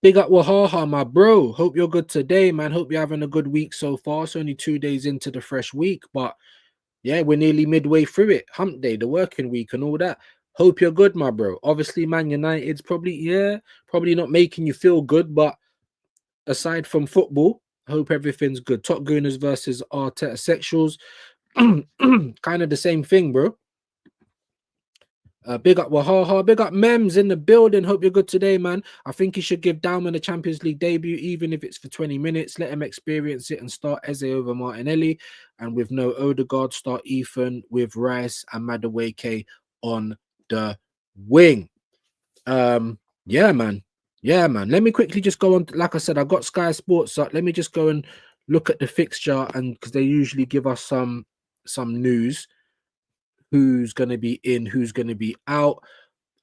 Big up Wahaha, my bro. Hope you're good today, man. Hope you're having a good week so far. It's only 2 days into the fresh week, but yeah, we're nearly midway through it. Hump day, the working week, and all that. Hope you're good, my bro. Obviously, Man United's probably not making you feel good, but aside from football, I hope everything's good. Top Gooners versus Arteta Sexuals. Kind of the same thing, bro. Big up Wahaha, big up Mems in the building. Hope you're good today, man. I think he should give Dalman a Champions League debut, even if it's for 20 minutes. Let him experience it and start Eze over Martinelli. And with no Odegaard, start Ethan with Rice and Madueke on the wing. Yeah, man. Yeah, man. Let me quickly just go on. Like I said, I got Sky Sports up. Let me just go and look at the fixture, and because they usually give us some news. Who's going to be in, who's going to be out.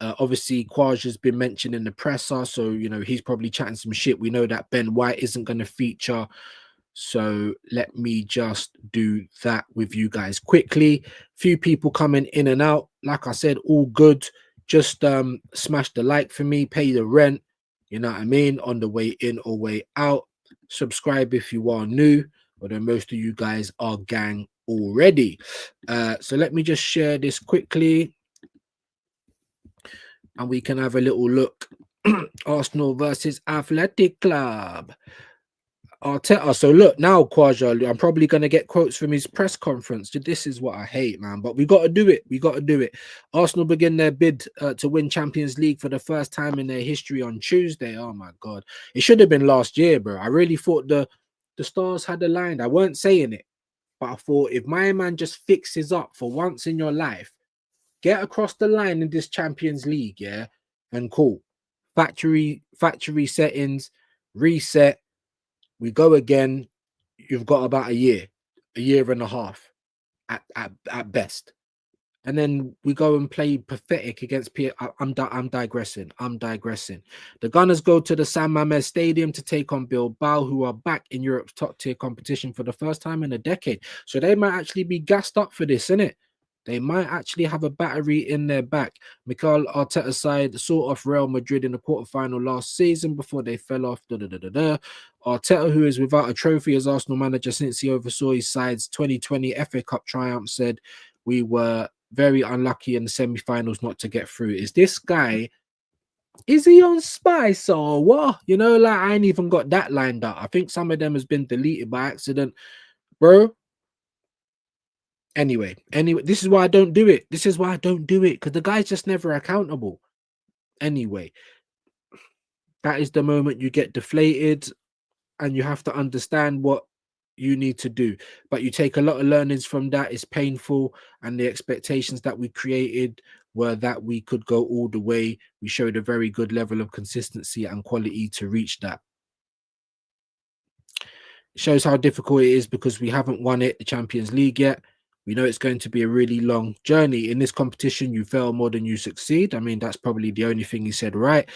Obviously, Quaj has been mentioned in the presser, so he's probably chatting some shit. We know that Ben White isn't going to feature, so let me just do that with you guys quickly. Few people coming in and out. Like I said, all good. Just smash the like for me, pay the rent. You know what I mean? On the way in or way out. Subscribe if you are new, although most of you guys are gang already. So let me just share this quickly and we can have a little look. Arsenal versus Athletic Club. Arteta. So look now, Kwaja, I'm probably going to get quotes from his press conference. This is what I hate, man, but we got to do it. We got to do it. Arsenal begin their bid to win Champions League for the first time in their history on Tuesday. Oh my God, it should have been last year, bro. I really thought the stars had aligned. I weren't saying it, but I thought if my man just fixes up for once in your life, get across the line in this Champions League, yeah, and cool. Factory settings, reset. We go again. You've got about a year and a half at best. And then we go and play pathetic against P. I'm digressing. The Gunners go to the San Mamés Stadium to take on Bilbao, who are back in Europe's top tier competition for the first time in a decade. So they might actually be gassed up for this, innit? They might actually have a battery in their back. Mikel Arteta's side saw off Real Madrid in the quarterfinal last season before they fell off. Arteta, who is without a trophy as Arsenal manager since he oversaw his side's 2020 FA Cup triumph, said, "We were very unlucky in the semi-finals not to get through." Is this guy, is he on Spice or what? Like I ain't even got that lined up. I think some of them has been deleted by accident, bro. Anyway, this is why I don't do it. Because the guy's just never accountable. Anyway, that is the moment you get deflated and you have to understand what you need to do. But you take a lot of learnings from that. It's painful. And the expectations that we created were that we could go all the way. We showed a very good level of consistency and quality to reach that. It shows how difficult it is because we haven't won the Champions League yet. We know it's going to be a really long journey. In this competition, you fail more than you succeed. I mean, that's probably the only thing he said right.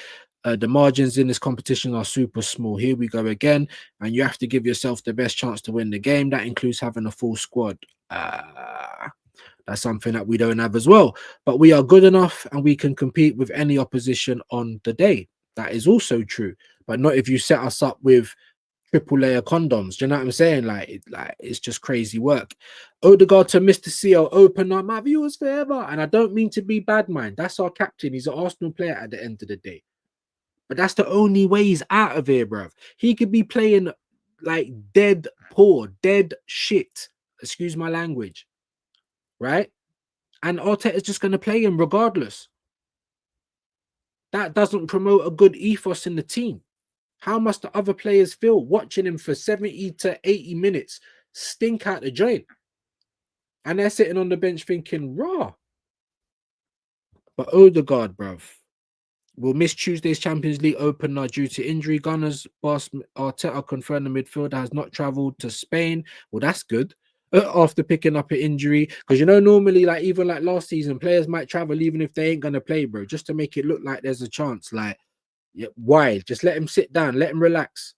The margins in this competition are super small. Here we go again. And you have to give yourself the best chance to win the game. That includes having a full squad. That's something that we don't have as well. But we are good enough and we can compete with any opposition on the day. That is also true. But not if you set us up with triple layer condoms. Do you know what I'm saying? Like it's just crazy work. Odegaard to Mr. CO, open up my viewers forever. And I don't mean to be bad mind. That's our captain. He's an Arsenal player at the end of the day. But that's the only way he's out of here, bruv. He could be playing like dead poor, dead shit. Excuse my language. Right? And Arteta is just going to play him regardless. That doesn't promote a good ethos in the team. How must the other players feel watching him for 70 to 80 minutes stink out the joint? And they're sitting on the bench thinking, raw. But Odegaard, bruv, will miss Tuesday's Champions League opener due to injury. Gunners boss Arteta confirmed the midfielder has not travelled to Spain. Well, that's good. After picking up an injury, because normally, like even like last season, players might travel even if they ain't gonna play, bro, just to make it look like there's a chance. Like, yeah, why? Just let him sit down, let him relax.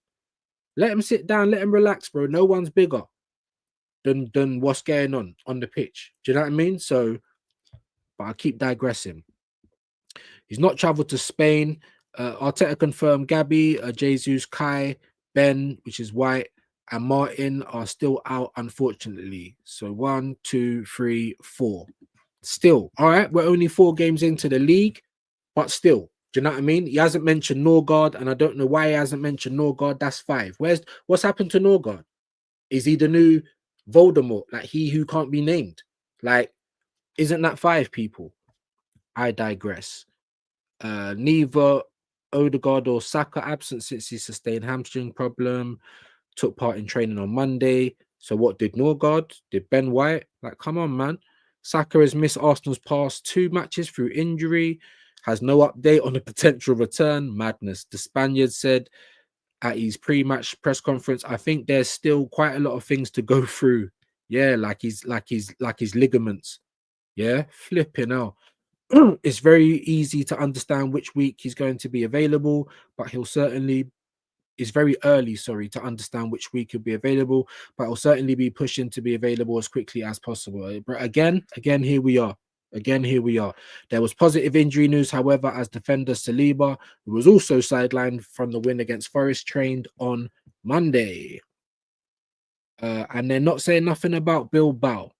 Let him sit down, let him relax, bro. No one's bigger than what's going on the pitch. Do you know what I mean? So, but I keep digressing. He's not traveled to Spain. Arteta confirmed Gabby, Jesus, Kai, Ben, which is White, and Martin are still out, unfortunately. So 1, 2, 3, 4. Still, all right. We're only 4 games into the league, but still, do you know what I mean? He hasn't mentioned Norgard, and I don't know why he hasn't mentioned Norgard. That's 5. What's happened to Norgard? Is he the new Voldemort, like he who can't be named? Like, isn't that 5 people? I digress. Neither Odegaard or Saka absent since he sustained hamstring problem. Took part in training on Monday. So what did Norgard? Did Ben White? Like, come on, man. Saka has missed Arsenal's past 2 matches through injury. Has no update on the potential return. Madness. The Spaniard said at his pre-match press conference, I think there's still quite a lot of things to go through. Yeah, like his ligaments. Yeah, flipping out. It's very easy to understand which week he's going to be available, but it's very early, to understand which week he'll be available, but he'll certainly be pushing to be available as quickly as possible. But again, here we are. There was positive injury news, however, as defender Saliba, who was also sidelined from the win against Forest, trained on Monday. And they're not saying nothing about Bilbao.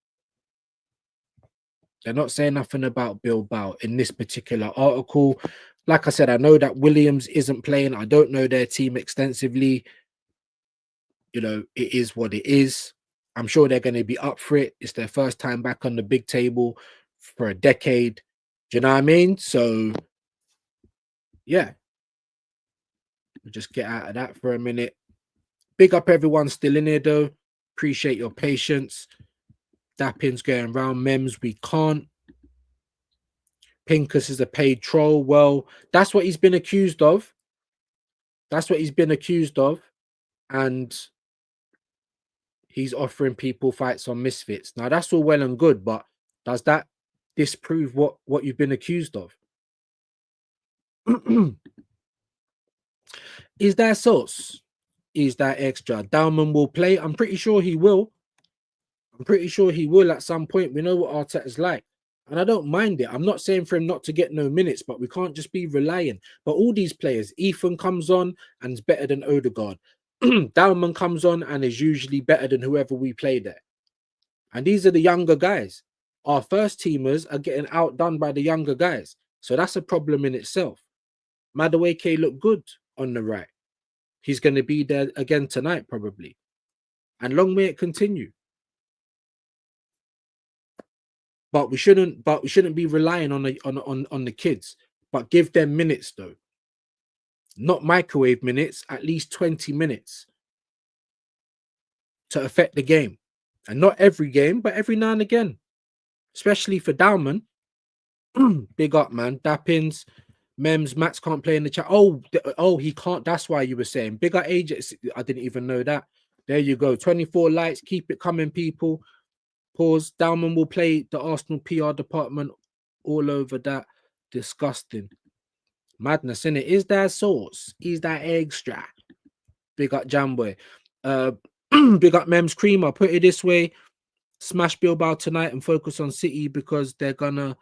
They're not saying nothing about Bilbao in this particular article. Like I said, I know that Williams isn't playing. I don't know their team extensively. You know, it is what it is. I'm sure they're going to be up for it. It's their first time back on the big table for a decade. Do you know what I mean? So, yeah. We'll just get out of that for a minute. Big up everyone still in here, though. Appreciate your patience. Dappin's going round. Mems, we can't. Pincus is a paid troll. Well, that's what he's been accused of. And he's offering people fights on Misfits. Now, that's all well and good, but does that disprove what you've been accused of? Is there sauce? Is that extra? Dalman will play. I'm pretty sure he will. At some point. We know what Arteta's like. And I don't mind it. I'm not saying for him not to get no minutes, but we can't just be relying. But all these players, Ethan comes on and is better than Odegaard. Dalman comes on and is usually better than whoever we play there. And these are the younger guys. Our first teamers are getting outdone by the younger guys. So that's a problem in itself. Madueke looked good on the right. He's going to be there again tonight, probably. And long may it continue. But we shouldn't be relying on the kids, but give them minutes though. Not microwave minutes, at least 20 minutes to affect the game. And not every game, but every now and again. Especially for Dalman. Big up, man. Dappins, Mems, Max can't play in the chat. Oh, he can't. That's why you were saying. Big up agents. I didn't even know that. There you go. 24 likes. Keep it coming, people. Pause. Dalman will play the Arsenal PR department all over that. Disgusting. Madness, innit? Is there sauce? Is that extra? Big up Jamboy. Big up Mems Creamer. Put it this way. Smash Bilbao tonight and focus on City because they're gonna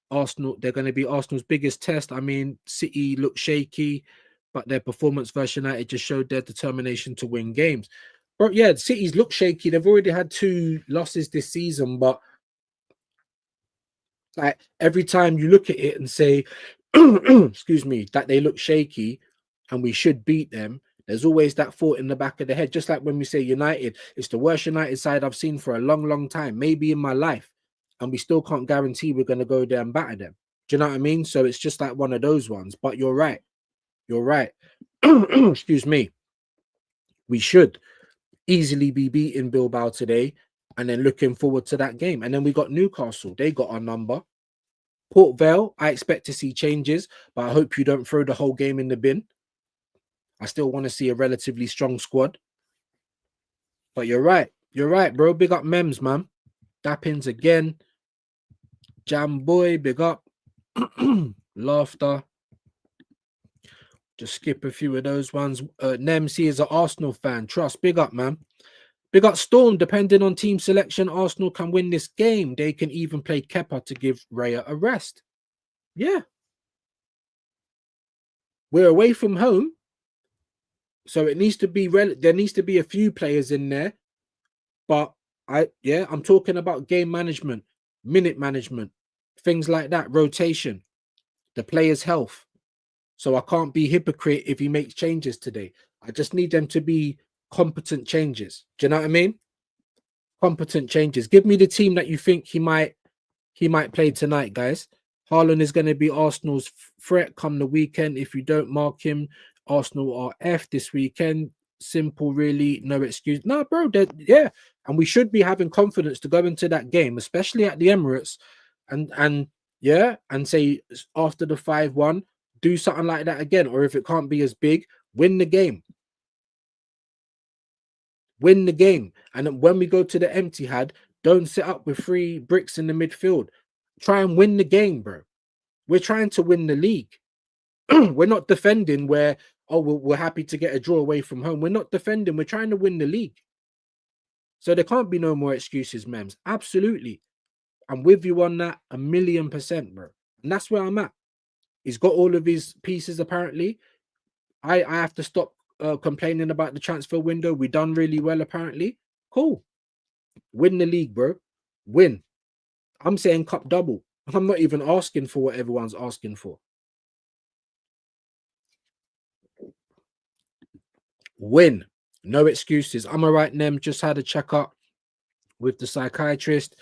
be Arsenal's biggest test. I mean, City look shaky, but their performance versus United just showed their determination to win games. But yeah, City's look shaky. They've already had 2 losses this season, but like every time you look at it and say, excuse me, that they look shaky and we should beat them, there's always that thought in the back of the head. Just like when we say United, it's the worst United side I've seen for a long, long time, maybe in my life. And we still can't guarantee we're going to go there and batter them. Do you know what I mean? So it's just like one of those ones. But you're right. Excuse me. We should easily be beating Bilbao today and then looking forward to that game. And then we got Newcastle. They got our number. Port Vale, I expect to see changes, but I hope you don't throw the whole game in the bin. I still want to see a relatively strong squad. But you're right, bro. Big up Mems, man. Dappins again. Jam boy, big up. Laughter. Just skip a few of those ones. Nemsi is an Arsenal fan. Trust, big up, man. Big up Storm. Depending on team selection, Arsenal can win this game. They can even play Kepa to give Raya a rest. Yeah. We're away from home, so it needs to be there needs to be a few players in there. But I'm talking about game management, minute management, things like that, rotation, the player's health. So I can't be hypocrite if he makes changes today. I just need them to be competent changes. Do you know what I mean? Competent changes. Give me the team that you think he might play tonight, guys. Haaland is going to be Arsenal's threat come the weekend. If you don't mark him, Arsenal are F this weekend. Simple, really, no excuse. No, bro, yeah. And we should be having confidence to go into that game, especially at the Emirates, and say after the 5-1, do something like that again. Or if it can't be as big, win the game. Win the game. And then when we go to the Etihad, don't sit up with 3 bricks in the midfield. Try and win the game, bro. We're trying to win the league. We're not defending where, oh, we're happy to get a draw away from home. We're not defending. We're trying to win the league. So there can't be no more excuses, Mems. Absolutely. I'm with you on that 1,000,000%, bro. And that's where I'm at. He's got all of his pieces, apparently. I have to stop complaining about the transfer window. We done really well, apparently. Cool. Win the league, bro. Win. I'm saying cup double. I'm not even asking for what everyone's asking for. Win. No excuses. I'm all right, Nem. Just had a checkup with the psychiatrist.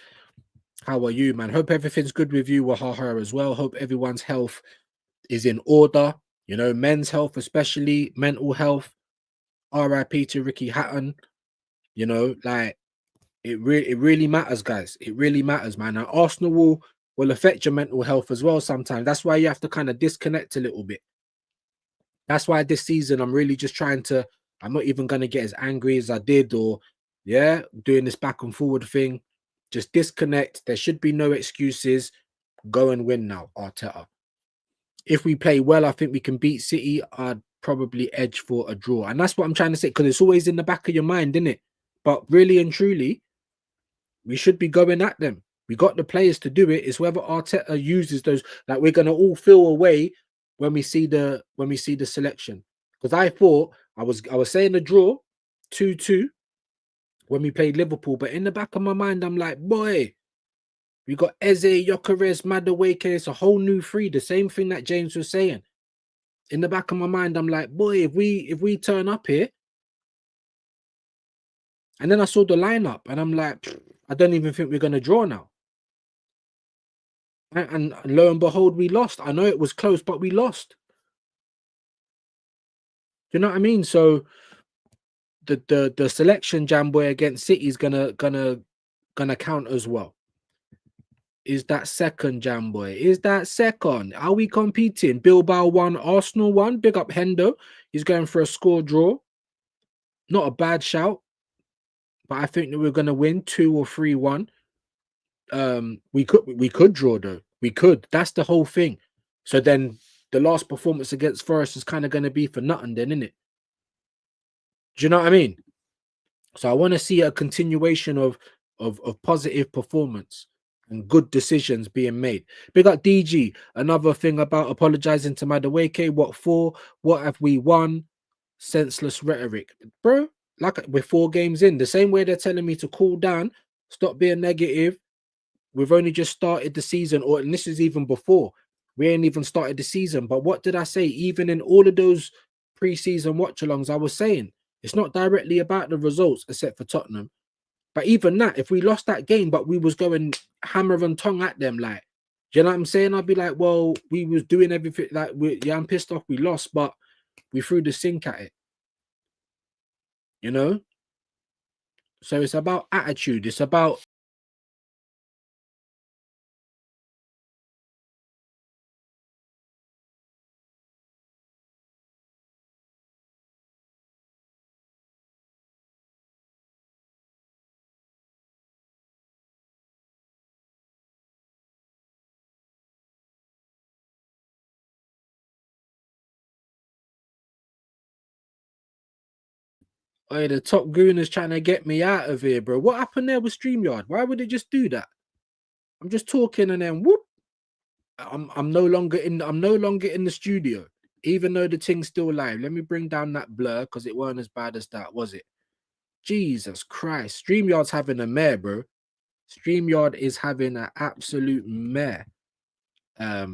How are you, man? Hope everything's good with you, Wahaha, as well. Hope everyone's health is in order. You know, men's health, especially mental health. RIP to Ricky Hatton. You know, like it really matters, guys. It really matters, man. And Arsenal will affect your mental health as well sometimes. That's why you have to kind of disconnect a little bit. That's why this season I'm really just trying to. I'm not even going to get as angry as I did, or doing this back and forward thing. Just disconnect. There should be no excuses. Go and win now, Arteta. If we play well, I think we can beat City. I'd probably edge for a draw. And that's what I'm trying to say, because it's always in the back of your mind, isn't it? But really and truly, we should be going at them. We got the players to do it. It's whether Arteta uses those. Like, we're gonna all feel away when we see the selection. Because I thought I was saying a draw 2-2 when we played Liverpool, but in the back of my mind, I'm like, boy, we got Eze, Gyökeres, Madueke. It's a whole new 3. The same thing that James was saying. In the back of my mind, I'm like, boy, if we turn up here, and then I saw the lineup, and I'm like, I don't even think we're gonna draw now. And lo and behold, we lost. I know it was close, but we lost. You know what I mean? So the selection Jamboy against City is gonna count as well. Is that second, Jamboy? Is that second? Are we competing? Bilbao 1, Arsenal 1. Big up Hendo. He's going for a score draw. Not a bad shout, but I think that we're gonna win 2 or 3-1. We could draw though. We could. That's the whole thing. So then the last performance against Forest is kind of going to be for nothing then, isn't it? Do you know what I mean? So I want to see a continuation of positive performance and good decisions being made. Big up DG. Another thing about apologizing to Madueke. What for? What have we won? Senseless rhetoric. Bro, like, we're 4 games in. The same way they're telling me to cool down, stop being negative. We've only just started the season, and this is even before. We ain't even started the season. But what did I say? Even in all of those pre-season watch-alongs, I was saying it's not directly about the results, except for Tottenham. But even that, if we lost that game, but we was going hammer and tongue at them, like, do you know what I'm saying? I'd be like, well, we was doing everything. Like, I'm pissed off we lost, but we threw the sink at it. You know? So it's about attitude. It's about hey, the top goon is trying to get me out of here, bro. What happened there with StreamYard? Why would it just do that? I'm just talking and then whoop. I'm no longer in the studio. Even though the thing's still live, let me bring down that blur because it weren't as bad as that, was it? Jesus Christ. StreamYard's having a mare, bro. StreamYard is having an absolute mare. But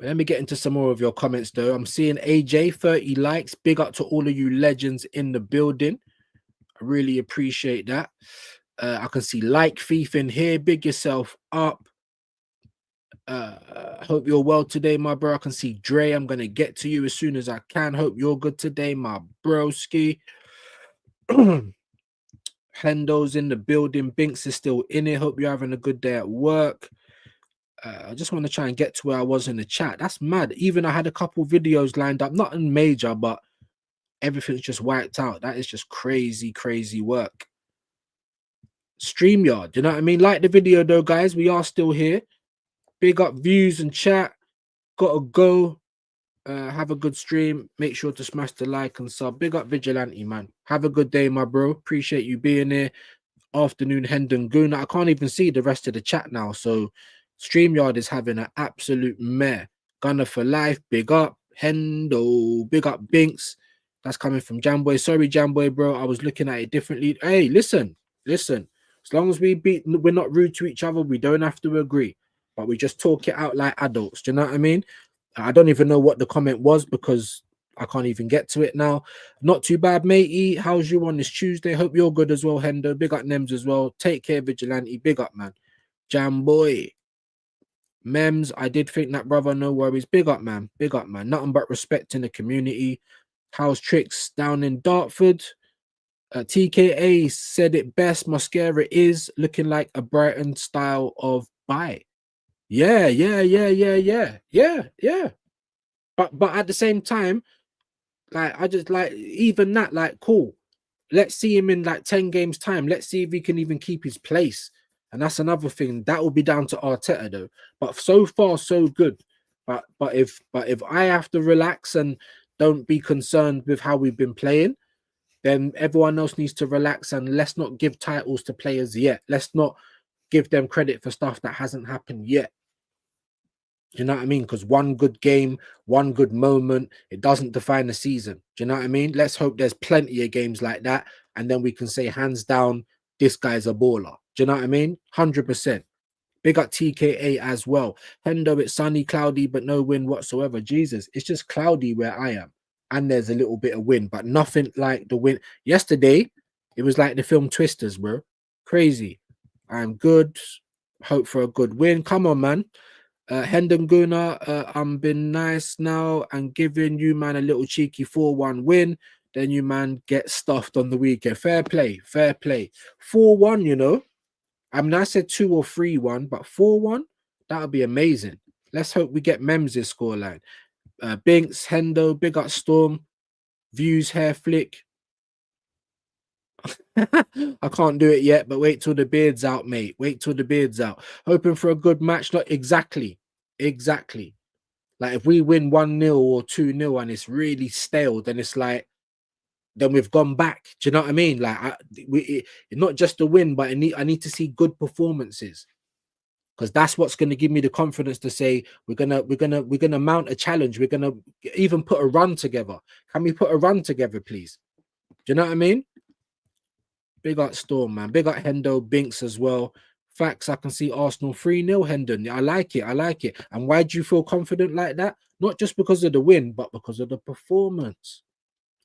let me get into some more of your comments, though. I'm seeing AJ, 30 likes. Big up to all of you legends in the building. I really appreciate that. I can see Like Thief in here. Big yourself up. Hope you're well today, my bro. I can see Dre. I'm gonna get to you as soon as I can. Hope you're good today, my broski. Hendo's in the building. Binks is still in it. Hope you're having a good day at work. I just want to try and get to where I was in the chat. That's mad. Even I had a couple videos lined up, not in major, but everything's just wiped out. That is just crazy, crazy work. StreamYard, you know what I mean? Like the video though, guys. We are still here. Big up views and chat. Gotta go. Have a good stream. Make sure to smash the like and sub. Big up Vigilante, man. Have a good day, my bro. Appreciate you being here. Afternoon, Hendon Guna. I can't even see the rest of the chat now. So StreamYard is having an absolute mare. Gunner for life. Big up. Hendo. Big up Binks. That's coming from Jamboy. Sorry, Jamboy, bro. I was looking at it differently. Hey, listen. As long as we're not rude to each other, we don't have to agree. But we just talk it out like adults. Do you know what I mean? I don't even know what the comment was because I can't even get to it now. Not too bad, matey. How's you on this Tuesday? Hope you're good as well, Hendo. Big up Nems as well. Take care, Vigilante. Big up, man. Jam boy. Mems, I did think that, brother. No worries. Big up, man. Big up, man. Nothing but respect in the community. How's Tricks down in Dartford? TKA said it best. Mascara is looking like a Brighton style of buy. Yeah. But at the same time, like I just like even that, like cool. Let's see him in like 10 games time. Let's see if he can even keep his place. And that's another thing that will be down to Arteta though. But so far, so good. But if I have to relax and don't be concerned with how we've been playing, then everyone else needs to relax and let's not give titles to players yet. Let's not give them credit for stuff that hasn't happened yet. Do you know what I mean? Because one good game, one good moment, it doesn't define the season. Do you know what I mean? Let's hope there's plenty of games like that. And then we can say, hands down, this guy's a baller. Do you know what I mean? 100%. Big up TKA as well. Hendo, it's sunny, cloudy, but no wind whatsoever. Jesus, it's just cloudy where I am. And there's a little bit of wind, but nothing like the wind. Yesterday, it was like the film Twisters, bro. Crazy. I'm good. Hope for a good win. Come on, man. Hendon Guna, I'm been nice now and giving you, man, a little cheeky 4-1 win. Then you, man, get stuffed on the weekend. Fair play. 4-1, you know. I mean, I said 2 or 3-1, but 4-1, that would be amazing. Let's hope we get Mems' scoreline. Binks, Hendo, big up Storm, Views, Hair Flick. I can't do it yet, but wait till the beard's out, mate. Wait till the beard's out. Hoping for a good match. Not exactly. Like if we win 1-0 or 2-0 and it's really stale, then it's like, then we've gone back. Do you know what I mean? Like not just a win, but I need to see good performances. Because that's what's going to give me the confidence to say we're gonna mount a challenge. We're gonna even put a run together. Can we put a run together, please? Do you know what I mean? Big up Storm, man. Big up Hendo, Binks as well. Facts, I can see Arsenal 3-0, Hendon. I like it. And why do you feel confident like that? Not just because of the win, but because of the performance.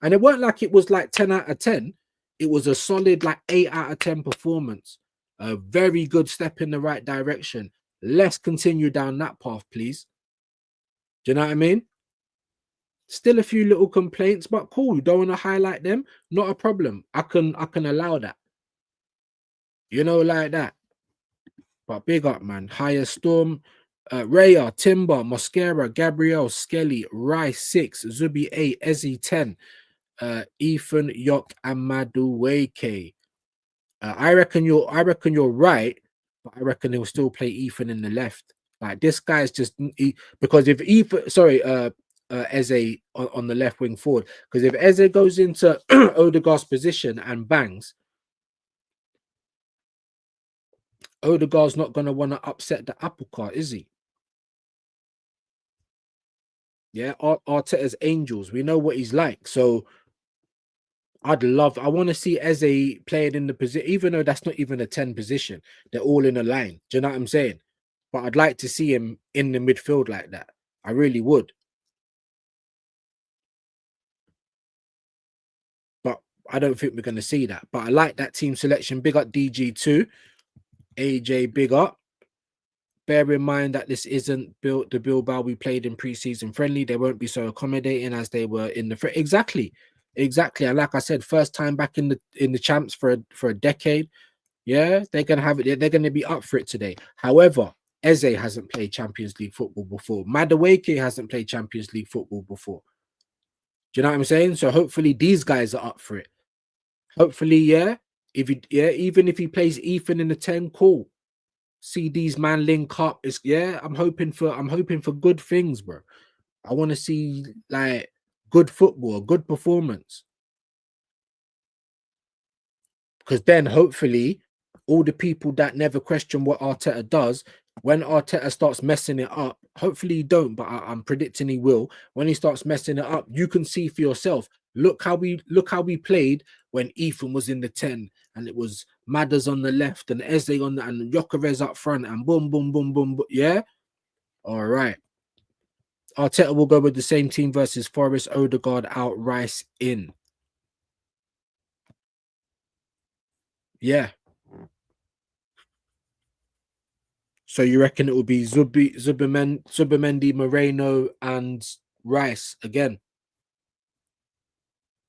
And it weren't like it was like 10 out of 10. It was a solid like 8 out of 10 performance. A very good step in the right direction. Let's continue down that path, please. Do you know what I mean? Still a few little complaints, but cool. You don't want to highlight them? Not a problem. I can allow that. You know, like that. But big up, man. Higher Storm, Raya, Timber, Mosquera, Gabriel, Skelly, Rice 6, Zubi 8, Ezzy 10, Ethan, Yok, and Maduweke. I reckon you're right, but I reckon he'll still play Ethan in the left. Like this guy's just because if Ethan, sorry, Eze on the left wing forward, because if Eze goes into Odegaard's position and bangs, Odegaard's not going to want to upset the apple cart, is he? Yeah, Arteta's Angels. We know what he's like. So I want to see Eze playing in the position, even though that's not even a 10 position. They're all in a line. Do you know what I'm saying? But I'd like to see him in the midfield like that. I really would. But I don't think we're going to see that. But I like that team selection. Big up DG2. AJ, big up. Bear in mind that this isn't built the Bilbao we played in preseason friendly. They won't be so accommodating as they were in the exactly. And like I said, first time back in the champs for a decade. Yeah, they're gonna have it. They're gonna be up for it today. However, Eze hasn't played Champions League football before. Madueke hasn't played Champions League football before. Do you know what I'm saying? So hopefully these guys are up for it. Hopefully, yeah. Even if he plays Ethan in the 10, cool. See these man link up. It's I'm hoping for good things, bro. I want to see like good football, good performance. Because then hopefully all the people that never question what Arteta does, when Arteta starts messing it up, hopefully he don't, but I'm predicting he will. When he starts messing it up, you can see for yourself. Look how we played when Ethan was in the 10 and it was Madders on the left and Eze on the and Jokerez up front and boom, boom, boom, boom, boom. Yeah. All right. Arteta will go with the same team versus Forest, Odegaard out, Rice in. Yeah. So you reckon it will be Zubimendi, Moreno, and Rice again,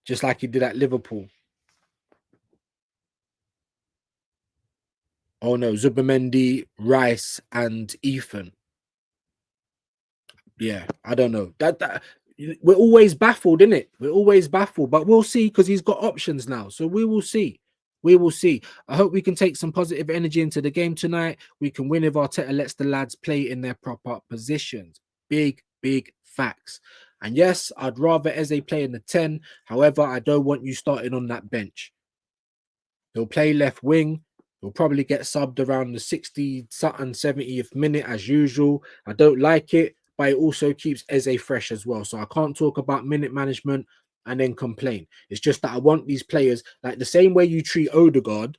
just like he did at Liverpool? Oh no, Zubimendi, Rice, and Ethan. Yeah, I don't know. That we're always baffled, innit? We're always baffled, but we'll see because he's got options now. So we will see. We will see. I hope we can take some positive energy into the game tonight. We can win if Arteta lets the lads play in their proper positions. Big facts. And yes, I'd rather Eze play in the 10. However, I don't want you starting on that bench. He'll play left wing. He'll probably get subbed around the 60th and 70th minute as usual. I don't like it, but it also keeps Eze fresh as well. So I can't talk about minute management and then complain. It's just that I want these players, like the same way you treat Odegaard,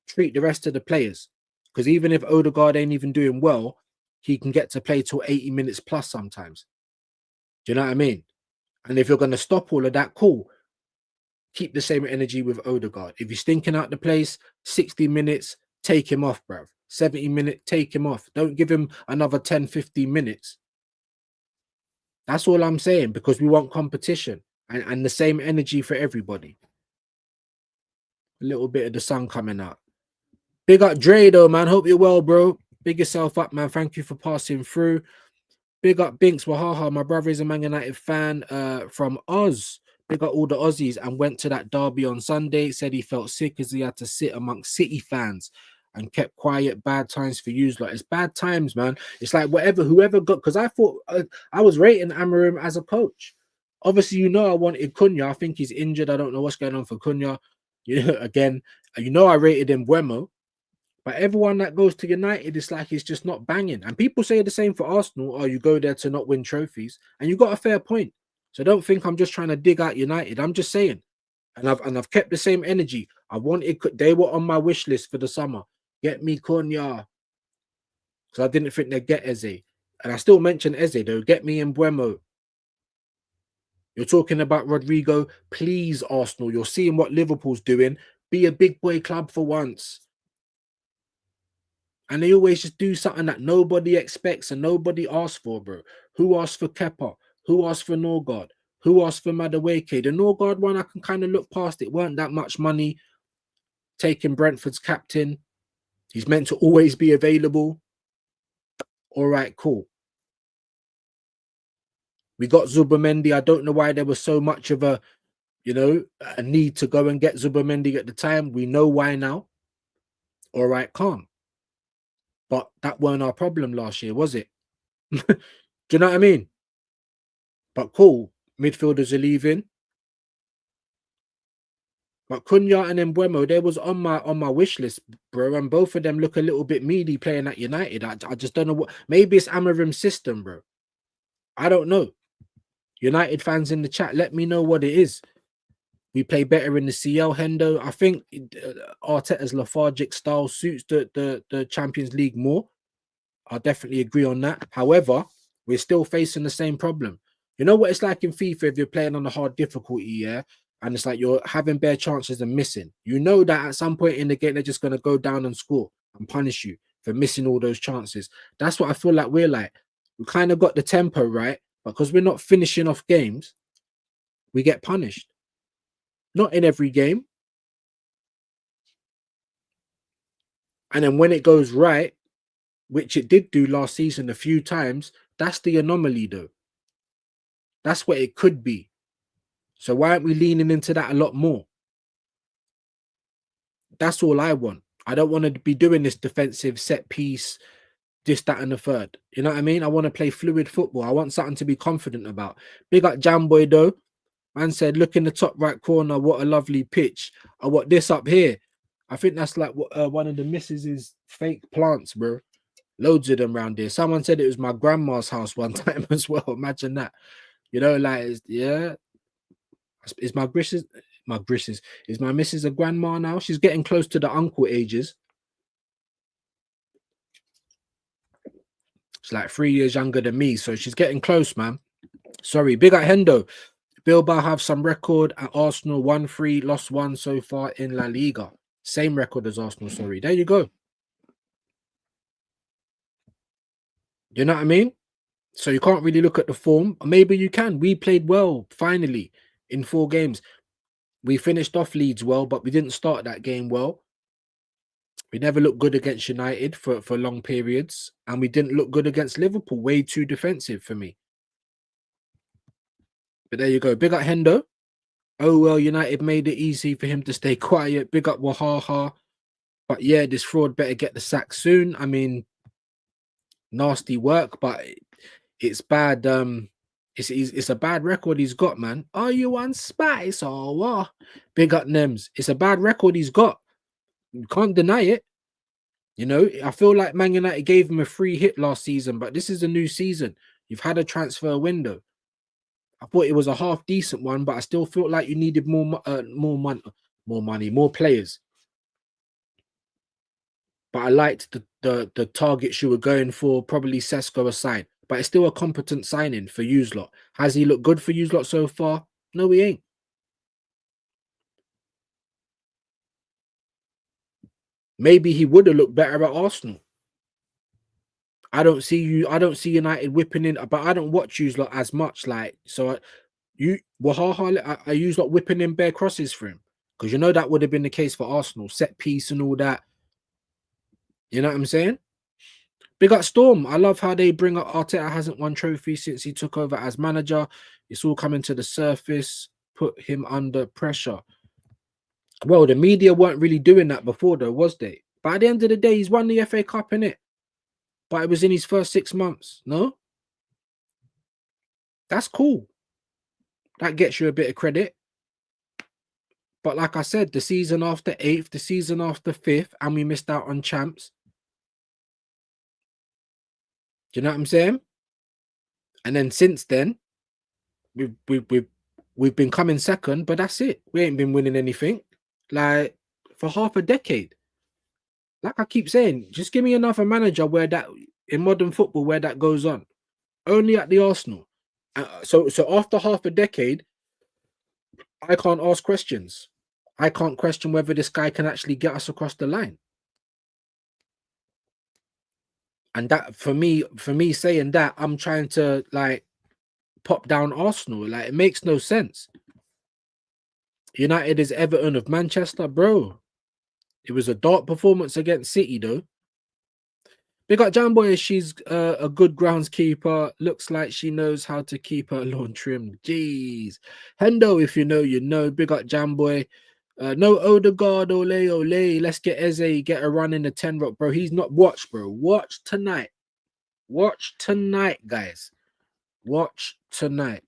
treat the rest of the players. Because even if Odegaard ain't even doing well, he can get to play till 80 minutes plus sometimes. Do you know what I mean? And if you're going to stop all of that, cool. Keep the same energy with Odegaard. If he's stinking out the place, 60 minutes, take him off, bruv. 70 minutes, take him off. Don't give him another 10, 15 minutes. That's all I'm saying, because we want competition and the same energy for everybody. A little bit of the sun coming out. Big up Dre, though, man. Hope you're well, bro. Big yourself up, man. Thank you for passing through. Big up Binks Wahaha. My brother is a Man United fan from Oz. Big up all the Aussies and went to that derby on Sunday. Said he felt sick as he had to sit amongst City fans and kept quiet. Bad times for you, like it's bad times, man. It's like whoever got, because I thought I was rating Amarim as a coach. Obviously, I wanted Cunha. I think he's injured. I don't know what's going on for Cunha. Again, I rated him Buemo. But everyone that goes to United, it's like it's just not banging. And people say the same for Arsenal. Oh, you go there to not win trophies. And you got a fair point. So don't think I'm just trying to dig out United. I'm just saying. And I've kept the same energy. They were on my wish list for the summer. Get me Cunha. Because I didn't think they'd get Eze. And I still mention Eze, though. Get me Buemo. You're talking about Rodrigo. Please, Arsenal. You're seeing what Liverpool's doing. Be a big boy club for once. And they always just do something that nobody expects and nobody asks for, bro. Who asked for Kepa? Who asked for Norgard? Who asked for Madueke? The Norgard one, I can kind of look past. It weren't that much money. Taking Brentford's captain. He's meant to always be available. All right, cool. We got Zubimendi. I don't know why there was so much of a need to go and get Zubimendi at the time. We know why now. All right, calm. But that weren't our problem last year, was it? Do you know what I mean? But cool, midfielders are leaving. But Cunha and Mbeumo, they was on my wish list, bro. And both of them look a little bit meaty playing at United. I just don't know what. Maybe it's Amarim's system, bro. I don't know. United fans in the chat, let me know what it is. We play better in the CL, Hendo. I think Arteta's lethargic style suits the Champions League more. I definitely agree on that. However, we're still facing the same problem. You know what it's like in FIFA if you're playing on a hard difficulty, yeah? And it's like you're having bare chances and missing. You know that at some point in the game, they're just going to go down and score and punish you for missing all those chances. That's what I feel like we're like. We kind of got the tempo right, but because we're not finishing off games, we get punished. Not in every game. And then when it goes right, which it did do last season a few times, that's the anomaly though. That's what it could be. So why aren't we leaning into that a lot more? That's all I want. I don't want to be doing this defensive set piece, this, that, and the third. You know what I mean? I want to play fluid football. I want something to be confident about. Big up Jamboy though. Man said, look in the top right corner. What a lovely pitch. I want this up here. I think that's like one of the missus's fake plants, bro. Loads of them around here. Someone said it was my grandma's house one time as well. Imagine that. You know, like, yeah. Is my missus a grandma now? She's getting close to the uncle ages. She's like 3 years younger than me, so she's getting close, man. Sorry, big up Hendo. Bilbao have some record at Arsenal, 1-3, lost 1 so far in La Liga. Same record as Arsenal, sorry. There you go. You know what I mean? So you can't really look at the form. Maybe you can. We played well, finally, in 4 games. We finished off Leeds well, but we didn't start that game well. We never looked good against United for long periods. And we didn't look good against Liverpool. Way too defensive for me. But there you go. Big up Hendo. Oh, well, United made it easy for him to stay quiet. Big up Wahaha. But yeah, this fraud better get the sack soon. I mean, nasty work, but it's bad. It's a bad record he's got, man. Are you on spice or what? Big up Nems. It's a bad record he's got. You can't deny it. You know, I feel like Man United gave him a free hit last season, but this is a new season. You've had a transfer window. I thought it was a half decent one, but I still felt like you needed more money, more players. But I liked the targets you were going for, probably Sesko aside. But it's still a competent signing for yous lot. Has he looked good for yous lot so far? No, he ain't. Maybe he would have looked better at Arsenal. I don't see United whipping in, but I don't watch yous lot as much. Like, so I use lot whipping in bare crosses for him. Because you know that would have been the case for Arsenal, set piece and all that. You know what I'm saying? Big up Storm. I love how they bring up Arteta hasn't won trophy since he took over as manager. It's all coming to the surface. Put him under pressure. Well, the media weren't really doing that before, though, was they? But at the end of the day, he's won the FA Cup, innit? But it was in his first 6 months, no? That's cool. That gets you a bit of credit. But like I said, the season after 8th, the season after 5th, and we missed out on champs. Do you know what I'm saying? And then since then, we've been coming second, but that's it. We ain't been winning anything. Like, for half a decade. Like I keep saying, just give me another manager where that, in modern football, where that goes on. Only at the Arsenal. So after half a decade, I can't ask questions. I can't question whether this guy can actually get us across the line. And that, for me saying that, I'm trying to like pop down Arsenal. Like, it makes no sense. United is Everton of Manchester, bro. It was a dark performance against City, though. Big up Jamboy, she's a good groundskeeper. Looks like she knows how to keep her lawn trimmed. Jeez. Hendo, if you know, you know. Big up Jamboy. No Odegaard, ole. Let's get Eze, get a run in the 10 rock, bro. He's not watch, bro. Watch tonight. Watch tonight, guys. Watch tonight.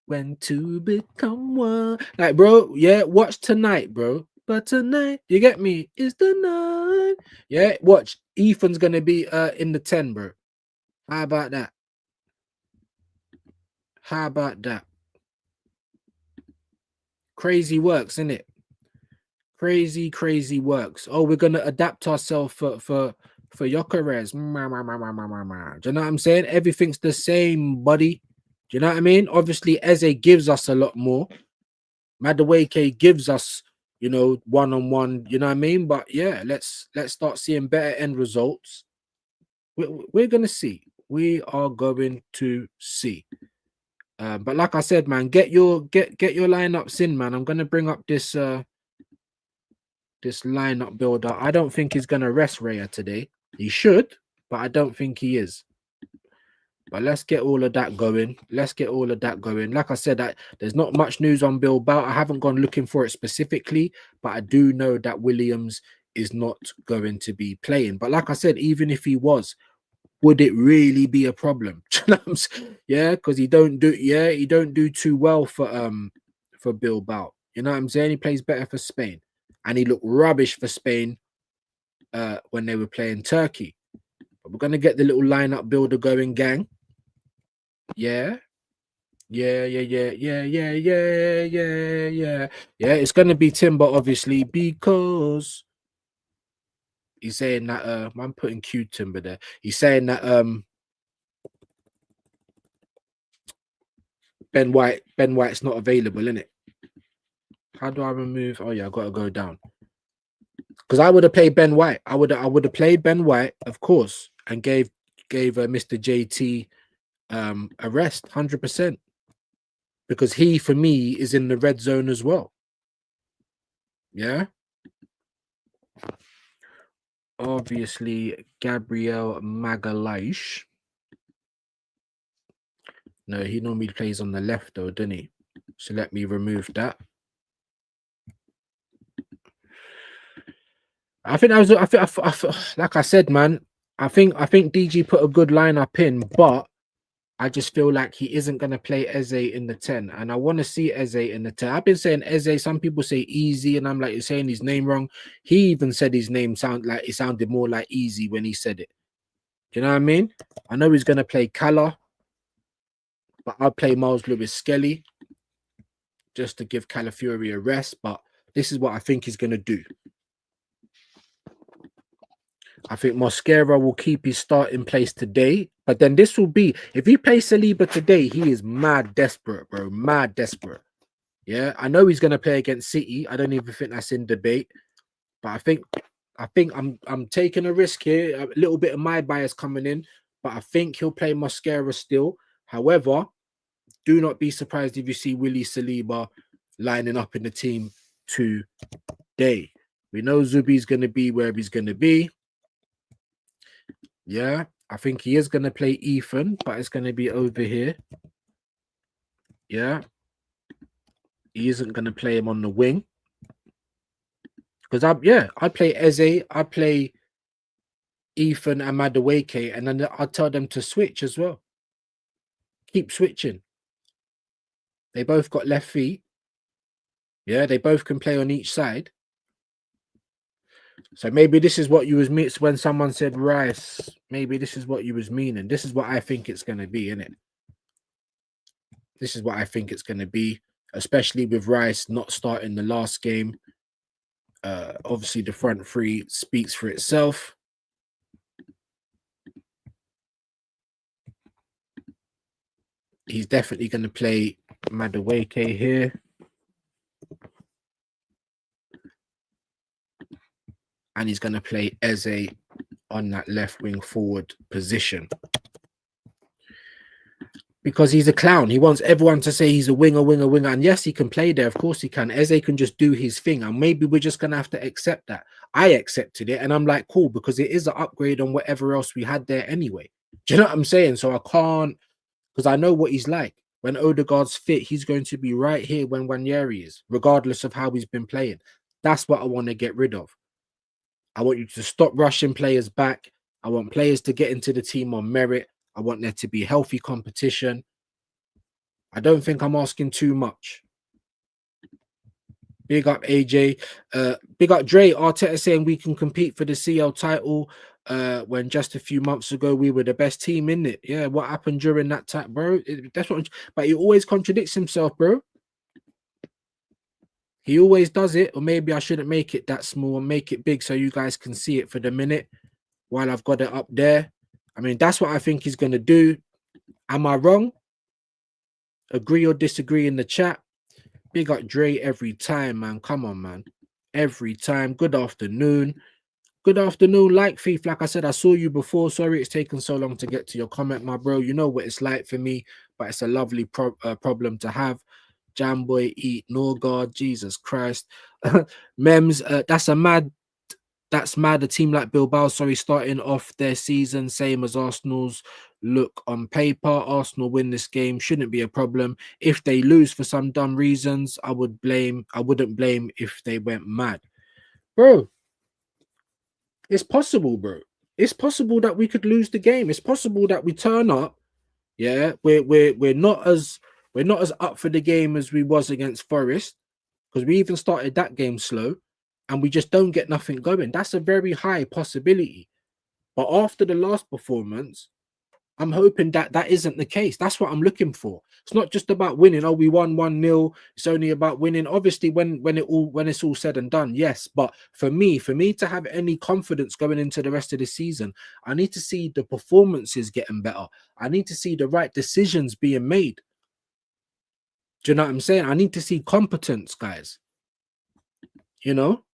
When to become one. Like, bro, yeah, watch tonight, bro. But tonight, you get me, is the night. Yeah, watch. Ethan's gonna be in the 10, bro. How about that? How about that? Crazy works, isn't it? Crazy works. Oh, we're gonna adapt ourselves for Jokeres. Do you know what I'm saying? Everything's the same, buddy. Do you know what I mean? Obviously, Eze gives us a lot more. Madueke gives us, you know, one-on-one. You know what I mean? But yeah, let's start seeing better end results. We're gonna see. We are going to see. But like I said, man, get your lineups in, man. I'm gonna bring up this this lineup builder. I don't think he's gonna rest Raya today. He should, but I don't think he is. But let's get all of that going. Let's get all of that going. Like I said, there's not much news on Bilbao. I haven't gone looking for it specifically, but I do know that Williams is not going to be playing. But like I said, even if he was, would it really be a problem? Yeah, because he don't do too well for Bilbao. You know what I'm saying? He plays better for Spain, and he looked rubbish for Spain when they were playing Turkey. But we're gonna get the little lineup builder going, gang. Yeah. Yeah. It's gonna be Timber, obviously, because he's saying that I'm putting Q Timber there. He's saying that Ben White's not available, innit? How do I remove? Oh yeah, I gotta go down. Because I would have played Ben White. I would have played Ben White, of course, and gave Mr. JT a rest 100%, because he, for me, is in the red zone as well. Yeah. Obviously, Gabriel Magalhaes. No, he normally plays on the left though, doesn't he? So let me remove that. I think like I said, man, I think DG put a good lineup in, but I just feel like he isn't going to play Eze in the 10, and I want to see Eze in the 10. I've been saying Eze, some people say Easy, and I'm like, you're saying his name wrong. He even said his name sounded more like Easy when he said it. Do you know what I mean? I know he's going to play Kala, but I'll play Miles Lewis Skelly just to give Calafiori a rest, but this is what I think he's going to do. I think Mosquera will keep his starting place today, but then this will be, if he plays Saliba today, he is mad desperate, bro. Mad desperate. Yeah, I know he's going to play against City. I don't even think that's in debate, but I think I'm taking a risk here. A little bit of my bias coming in, but I think he'll play Mosquera still. However, do not be surprised if you see Willie Saliba lining up in the team today. We know Zubi's going to be where he's going to be. Yeah, I think he is going to play Ethan, but it's going to be over here. Yeah. He isn't going to play him on the wing. Because I play Eze, I play Ethan and Madueke, and then I'll tell them to switch as well. Keep switching. They both got left feet. Yeah, they both can play on each side. So maybe this is what you was meant when someone said Rice. Maybe this is what you was meaning. This is what I think it's going to be, isn't it? This is what I think it's going to be, especially with Rice not starting the last game. Obviously, the front three speaks for itself. He's definitely going to play Madueke here. And he's going to play Eze on that left wing forward position. Because he's a clown. He wants everyone to say he's a winger. And yes, he can play there. Of course he can. Eze can just do his thing. And maybe we're just going to have to accept that. I accepted it. And I'm like, cool, because it is an upgrade on whatever else we had there anyway. Do you know what I'm saying? So I can't, because I know what he's like. When Odegaard's fit, he's going to be right here when Wanyeri is, regardless of how he's been playing. That's what I want to get rid of. I want you to stop rushing players back. I want players to get into the team on merit. I want there to be healthy competition. I don't think I'm asking too much. Big up AJ. Big up Dre. Arteta saying we can compete for the CL title. when just a few months ago we were the best team in it. Yeah, what happened during that time, bro? That's what. But he always contradicts himself, bro. He always does it. Or maybe I shouldn't make it that small and make it big so you guys can see it for the minute while I've got it up there. I mean, that's what I think he's gonna do. Am I wrong? Agree or disagree in the chat. Big up Dre every time, man. Come on, man. Every time. Good afternoon. Good afternoon, like Thief. Like I said, I saw you before. Sorry it's taken so long to get to your comment, my bro. You know what it's like for me, but it's a lovely problem to have. Jamboy, eat, Norgard, Jesus Christ. Mems, that's mad. A team like Bilbao, sorry, starting off their season, same as Arsenal's look on paper. Arsenal win this game, shouldn't be a problem. If they lose for some dumb reasons, I wouldn't blame if they went mad. Bro, it's possible, bro. It's possible that we could lose the game. It's possible that we turn up. Yeah, we're not as up for the game as we was against Forest, because we even started that game slow and we just don't get nothing going. That's a very high possibility. But after the last performance, I'm hoping that that isn't the case. That's what I'm looking for. It's not just about winning. Oh, we won 1-0. It's only about winning. Obviously, when it's all said and done, yes. But for me to have any confidence going into the rest of the season, I need to see the performances getting better. I need to see the right decisions being made. Do you know what I'm saying? I need to see competence, guys. You know?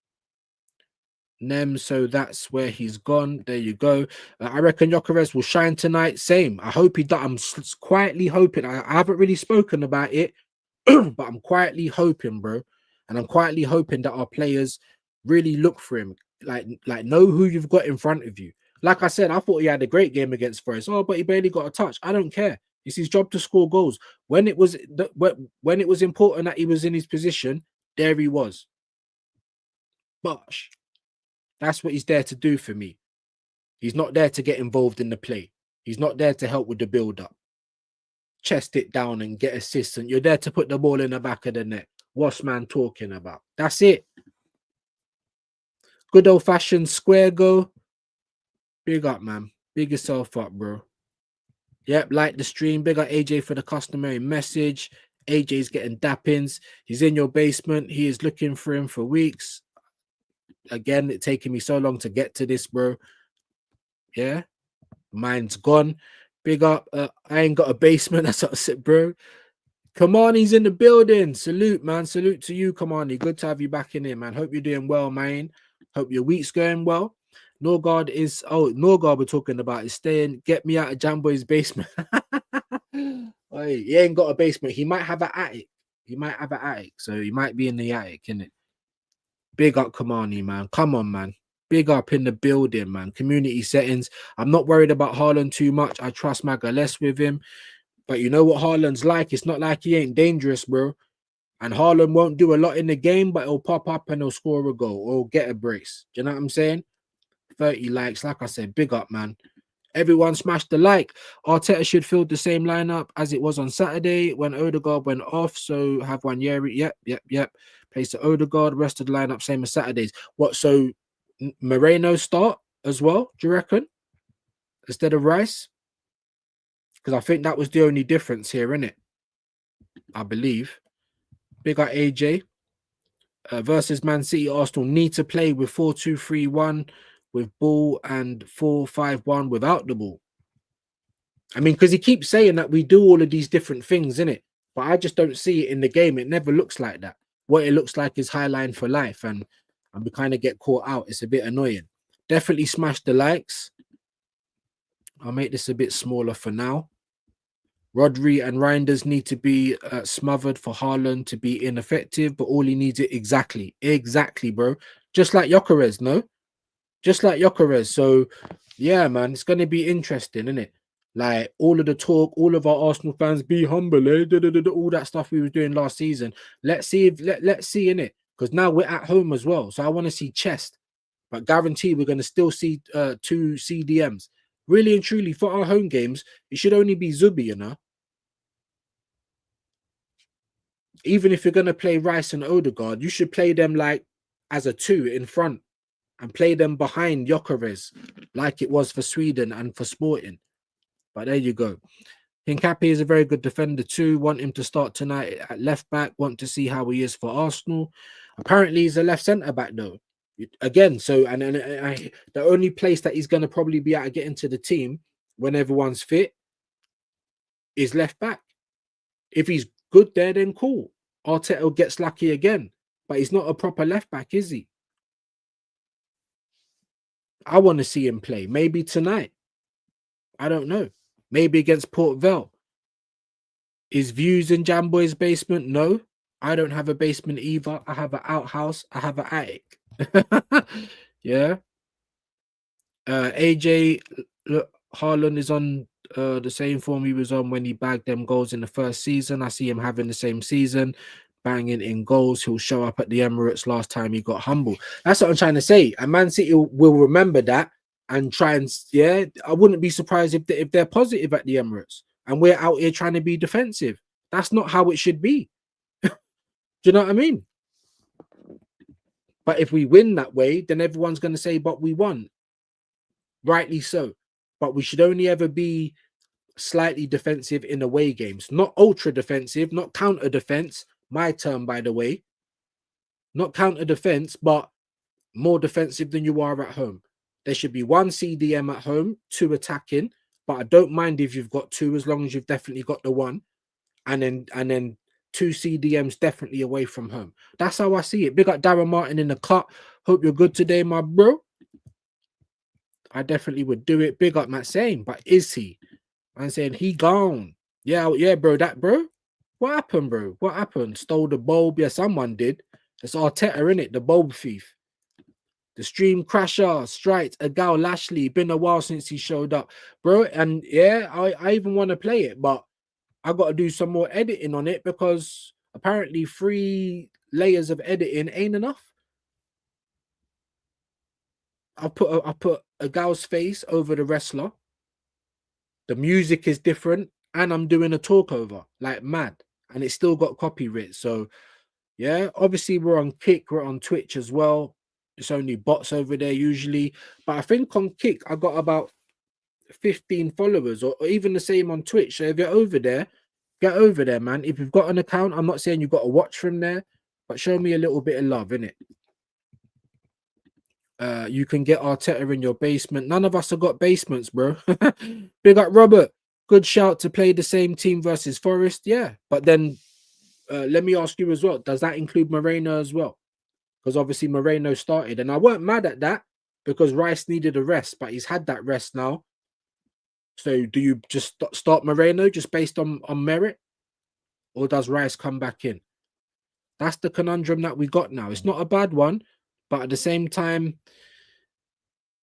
Nem, so that's where he's gone. There you go. I reckon Gyökeres will shine tonight. Same. I hope he does. I'm quietly hoping. I haven't really spoken about it, but I'm quietly hoping, bro. And I'm quietly hoping that our players really look for him. Like know who you've got in front of you. Like I said, I thought he had a great game against Forest. Oh, but he barely got a touch. I don't care. It's his job to score goals. When it was important that he was in his position, there he was. Bosh. That's what he's there to do for me. He's not there to get involved in the play. He's not there to help with the build-up. Chest it down and get assists. And you're there to put the ball in the back of the net. What's man talking about? That's it. Good old-fashioned square go. Big up, man. Big yourself up, bro. Yep, like the stream. Big up AJ for the customary message. AJ's getting dappings. He's in your basement. He is looking for him for weeks. Again, it's taking me so long to get to this, bro. Yeah, mine's gone. Big up. I ain't got a basement. That's what I said, bro. Kamani's in the building. Salute, man. Salute to you, Kamani. Good to have you back in here, man. Hope you're doing well, man. Hope your week's going well. Norgard we're talking about is staying. Get me out of Jamboy's basement. Hey, he ain't got a basement. He might have an attic. So he might be in the attic, innit? Big up Kamani, man. Come on, man. Big up in the building, man. Community settings. I'm not worried about Haaland too much. I trust Magalhaes with him. But you know what Haaland's like? It's not like he ain't dangerous, bro. And Haaland won't do a lot in the game, but he'll pop up and he'll score a goal or get a brace. Do you know what I'm saying? 30 likes. Like I said, big up, man. Everyone smash the like. Arteta should field the same lineup as it was on Saturday when Odegaard went off. So have one year. Yep. Place to Odegaard. Rest of the lineup same as Saturdays. What? So Moreno start as well? Do you reckon? Instead of Rice? Because I think that was the only difference here, innit? I believe. Big up AJ. Versus Man City, Arsenal need to play with 4-2-3-1 with ball and 4-5-1 without the ball. I mean, because he keeps saying that we do all of these different things, innit? But I just don't see it in the game. It never looks like that. What it looks like is high line for life, and we kind of get caught out. It's a bit annoying. Definitely smash the likes. I'll make this a bit smaller for now. Rodri and Reinders need to be smothered for Haaland to be ineffective, but all he needs is exactly, bro. Just like Gyökeres, no? Just like Gyökeres. So, yeah, man, it's going to be interesting, isn't it? Like, all of the talk, all of our Arsenal fans, be humble, eh? All that stuff we were doing last season. Let's see, let's see, innit? Because now we're at home as well. So I want to see chest. But guarantee we're going to still see 2 CDMs. Really and truly, for our home games, it should only be Zubi, you know? Even if you're going to play Rice and Odegaard, you should play them like as a 2 in front. and play them behind Gyökeres like it was for Sweden and for Sporting. But there you go. Hincapié is a very good defender too. Want him to start tonight at left back. Want to see how he is for Arsenal. Apparently, he's a left centre back though. Again, so the only place that he's going to probably be able to get into the team when everyone's fit is left back. If he's good there, then cool. Arteta gets lucky again, but he's not a proper left back, is he? I want to see him play. Maybe tonight. I don't know. Maybe against Port Vale. Is Views in Jamboy's basement? No. I don't have a basement either. I have an outhouse. I have an attic. Yeah. AJ Haaland is on the same form he was on when he bagged them goals in the first season. I see him having the same season, banging in goals. He'll show up at the Emirates last time he got humble. That's what I'm trying to say. And Man City will remember that and try and, yeah, I wouldn't be surprised if they're positive at the Emirates and we're out here trying to be defensive. That's not how it should be. Do you know what I mean? But if we win that way, then everyone's going to say, but we won. Rightly so. But we should only ever be slightly defensive in away games. Not ultra defensive, not counter defense. My term, by the way. Not counter defense, but more defensive than you are at home. There should be one CDM at home, 2 attacking. But I don't mind if you've got 2, as long as you've definitely got the 1. And then 2 CDMs definitely away from home. That's how I see it. Big up Darren Martin in the cut. Hope you're good today, my bro. I definitely would do it. Big up Matt saying, but is he? I'm saying he gone. Yeah, bro. That bro. What happened, bro? What happened? Stole the bulb? Yeah, someone did. It's Arteta, in it, the bulb thief. The stream crasher, strikes a gal Lashley. Been a while since he showed up, bro. And yeah, I even want to play it, but I got to do some more editing on it because apparently 3 layers of editing ain't enough. I put a gal's face over the wrestler. The music is different, and I'm doing a talk over like mad, and it's still got copyright. So yeah, obviously we're on Kick, we're on Twitch as well. It's only bots over there usually, but I think on Kick I got about 15 followers, or even the same on Twitch. So if you're over there, get over there, man. If you've got an account, I'm not saying you've got to watch from there, but show me a little bit of love, innit? You can get Arteta in your basement. None of us have got basements, bro. Big up Robert. Good shout to play the same team versus Forest. Yeah, but then let me ask you as well. Does that include Moreno as well? Because obviously Moreno started, and I weren't mad at that because Rice needed a rest, but he's had that rest now. So do you just start Moreno just based on merit, or does Rice come back in? That's the conundrum that we got now. It's not a bad one, but at the same time,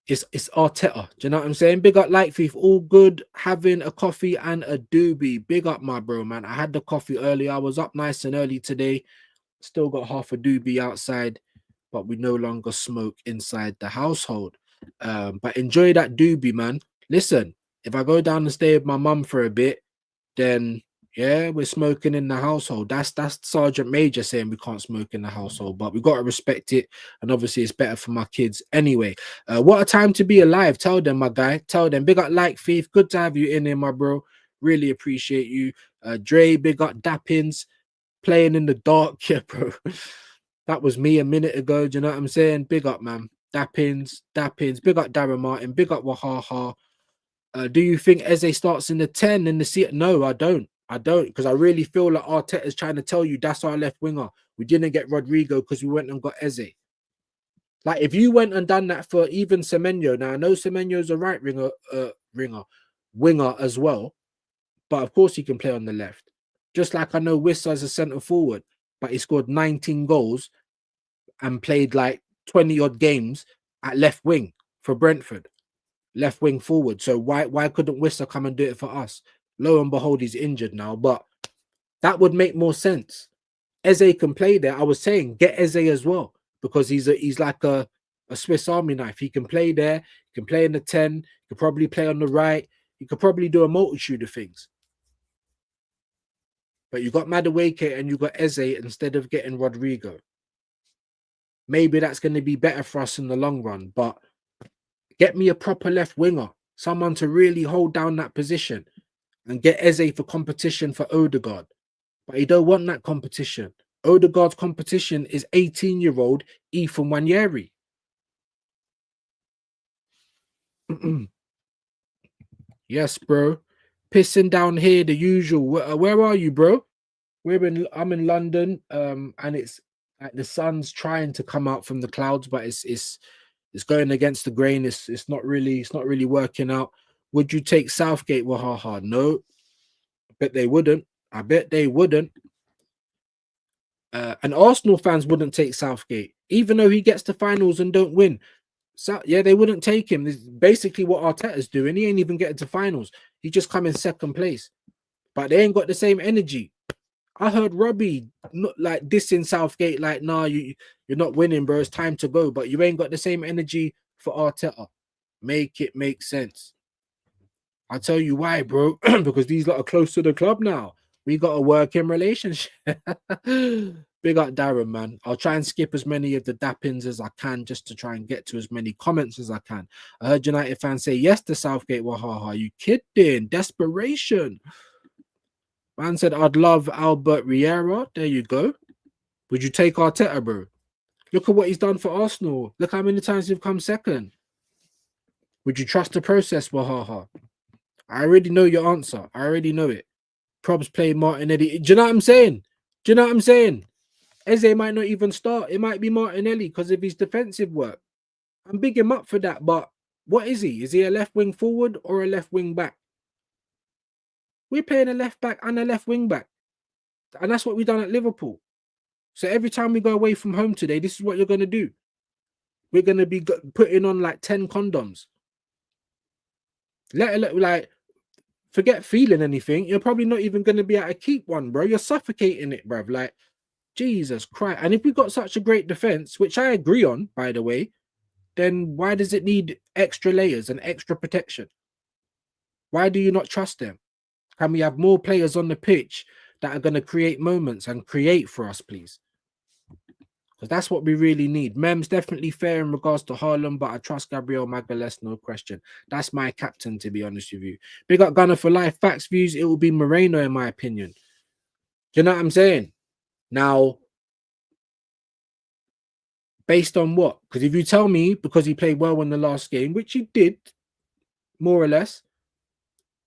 it's Arteta. Do you know what I'm saying? Big up Light Thief. All good. Having a coffee and a doobie. Big up, my bro, man. I had the coffee early. I was up nice and early today. Still got half a doobie outside, but we no longer smoke inside the household. But enjoy that doobie, man. Listen, if I go down and stay with my mum for a bit, then yeah, we're smoking in the household. That's Sergeant Major saying we can't smoke in the household, but we got to respect it. And obviously, it's better for my kids anyway. What a time to be alive. Tell them, my guy. Tell them. Big up Like Thief. Good to have you in here, my bro. Really appreciate you. Dre, big up Dappins. Playing in the dark. Yeah, bro. That was me a minute ago. Do you know what I'm saying? Big up, man. Dappins. Big up Darren Martin. Big up Wahaha. Do you think Eze starts in the 10 in the seat? No, I don't. Because I really feel like Arteta is trying to tell you that's our left winger. We didn't get Rodrigo because we went and got Eze. Like if you went and done that for even Semenyo, now I know Semenyo's a right winger as well, but of course he can play on the left. Just like I know Wissa is a centre forward, but he scored 19 goals and played like 20 odd games at left wing for Brentford. Left wing forward. So why couldn't Wissa come and do it for us? Lo and behold, he's injured now, but that would make more sense. Eze can play there. I was saying get Eze as well because he's like a Swiss Army knife. He can play there. He can play in the 10. He could probably play on the right. He could probably do a multitude of things. But you got Madueke and you got Eze instead of getting Rodrigo. maybe that's going to be better for us in the long run. But get me a proper left winger, someone to really hold down that position, and get Eze for competition for Odegaard. But he don't want that competition. Odegaard's competition is 18-year-old Ethan Wanyeri. Yes, bro. Pissing down here, the usual. Where are you, bro? I'm in London, and it's like the sun's trying to come out from the clouds, but it's going against the grain. It's not really working out. Would you take Southgate? Wahaha? No, I bet they wouldn't. I bet they wouldn't. And Arsenal fans wouldn't take Southgate, even though he gets to finals and don't win. So yeah, they wouldn't take him. This is basically what Arteta's doing. He ain't even getting to finals. He just come in second place. But they ain't got the same energy. I heard Robbie not like dissing Southgate, like, nah, you're not winning, bro. It's time to go. But you ain't got the same energy for Arteta. Make it make sense. I'll tell you why, bro. Because these lot are close to the club now. We got a working relationship. Big up Darren, man. I'll try and skip as many of the dappings as I can just to try and get to as many comments as I can. I heard United fans say yes to Southgate. Wahaha, you kidding? Desperation. Man said, I'd love Albert Riera. There you go. Would you take Arteta, bro? Look at what he's done for Arsenal. Look how many times he've come second. Would you trust the process, Wahaha? I already know your answer. I already know it. Probs play Martinelli. Do you know what I'm saying? Do you know what I'm saying? Eze might not even start. It might be Martinelli because of his defensive work. I'm big him up for that, but what is he? Is he a left wing forward or a left wing back? We're playing a left back and a left wing back. And that's what we've done at Liverpool. So every time we go away from home today, this is what you're going to do. We're going to be putting on like 10 condoms. Like, forget feeling anything. You're probably not even going to be able to keep one, bro. You're suffocating it, bruv. Like, Jesus Christ. And if we got such a great defense, which I agree on, by the way, then why does it need extra layers and extra protection? Why do you not trust them? Can we have more players on the pitch that are going to create moments and create for us, please? Because that's what we really need. Mem's definitely fair in regards to Haaland, but I trust Gabriel Magalhaes, no question. That's my captain, to be honest with you. Big up Gunner for life. Facts, views, it will be Moreno, in my opinion. Do you know what I'm saying? Now, based on what? Because if you tell me because he played well in the last game, which he did, more or less,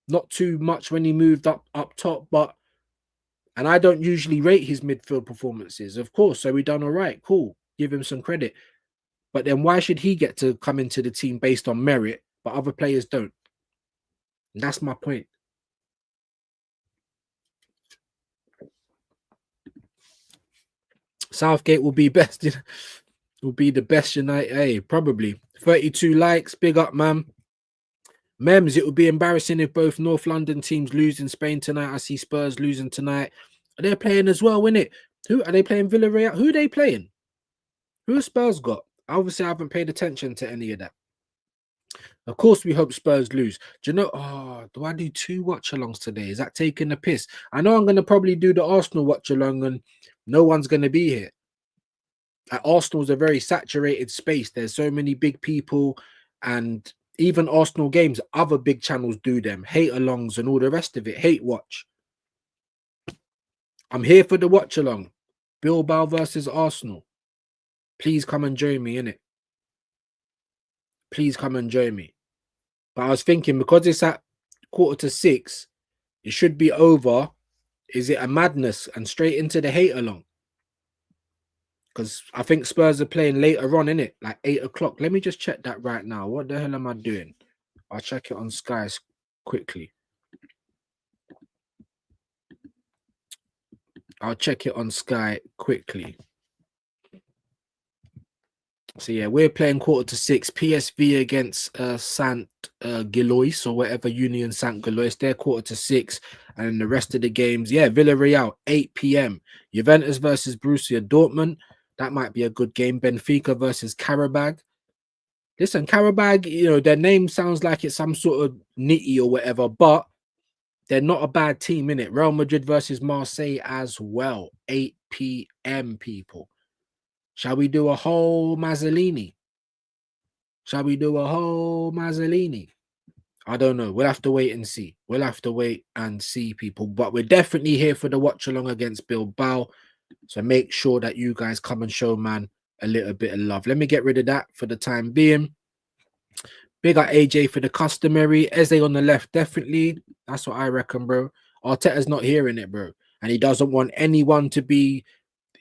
not too much when he moved up top, but and I don't usually rate his midfield performances, of course. So we done all right, cool. Give him some credit. But then why should he get to come into the team based on merit, but other players don't? And that's my point. Southgate will be best. Will be the best United. Hey, probably 32 likes. Big up, man. Mems, it would be embarrassing if both North London teams lose in Spain tonight. I see Spurs losing tonight. They're playing as well, innit? Who are they playing? Villarreal. Who are they playing? Who has Spurs got? Obviously, I haven't paid attention to any of that. Of course, we hope Spurs lose. Do you know? Oh, do I do 2 watch-alongs today? Is that taking the piss? I know I'm going to probably do the Arsenal watch-along and no one's going to be here. Arsenal's a very saturated space. There's so many big people, and even Arsenal games, other big channels do them. Hate alongs and all the rest of it. Hate watch. I'm here for the watch along. Bilbao versus Arsenal. Please come and join me, innit? Please come and join me. But I was thinking, because it's at 5:45, it should be over. Is it a madness and straight into the hate along? Because I think Spurs are playing later on, innit? Like 8 o'clock. Let me just check that right now. What the hell am I doing? I'll check it on Sky quickly. I'll check it on Sky quickly. So yeah, we're playing 5:45. PSV against Sant Gilois or whatever, Union Sant Gilois. They're 5:45, and the rest of the games, yeah, Villarreal 8 p.m. Juventus versus Borussia Dortmund. That might be a good game. Benfica versus Karabag. Listen, Karabag, you know, their name sounds like it's some sort of nitty or whatever, but they're not a bad team, innit? Real Madrid versus Marseille as well. 8 p.m. people. Shall we do a whole Mazzolini? Shall we do a whole Mazzolini? I don't know. We'll have to wait and see. We'll have to wait and see, people. But we're definitely here for the watch along against Bilbao. So make sure that you guys come and show man a little bit of love. Let me get rid of that for the time being. Big up AJ for the customary. Eze on the left, definitely. That's what I reckon, bro. Arteta's not hearing it, bro. And he doesn't want anyone to be,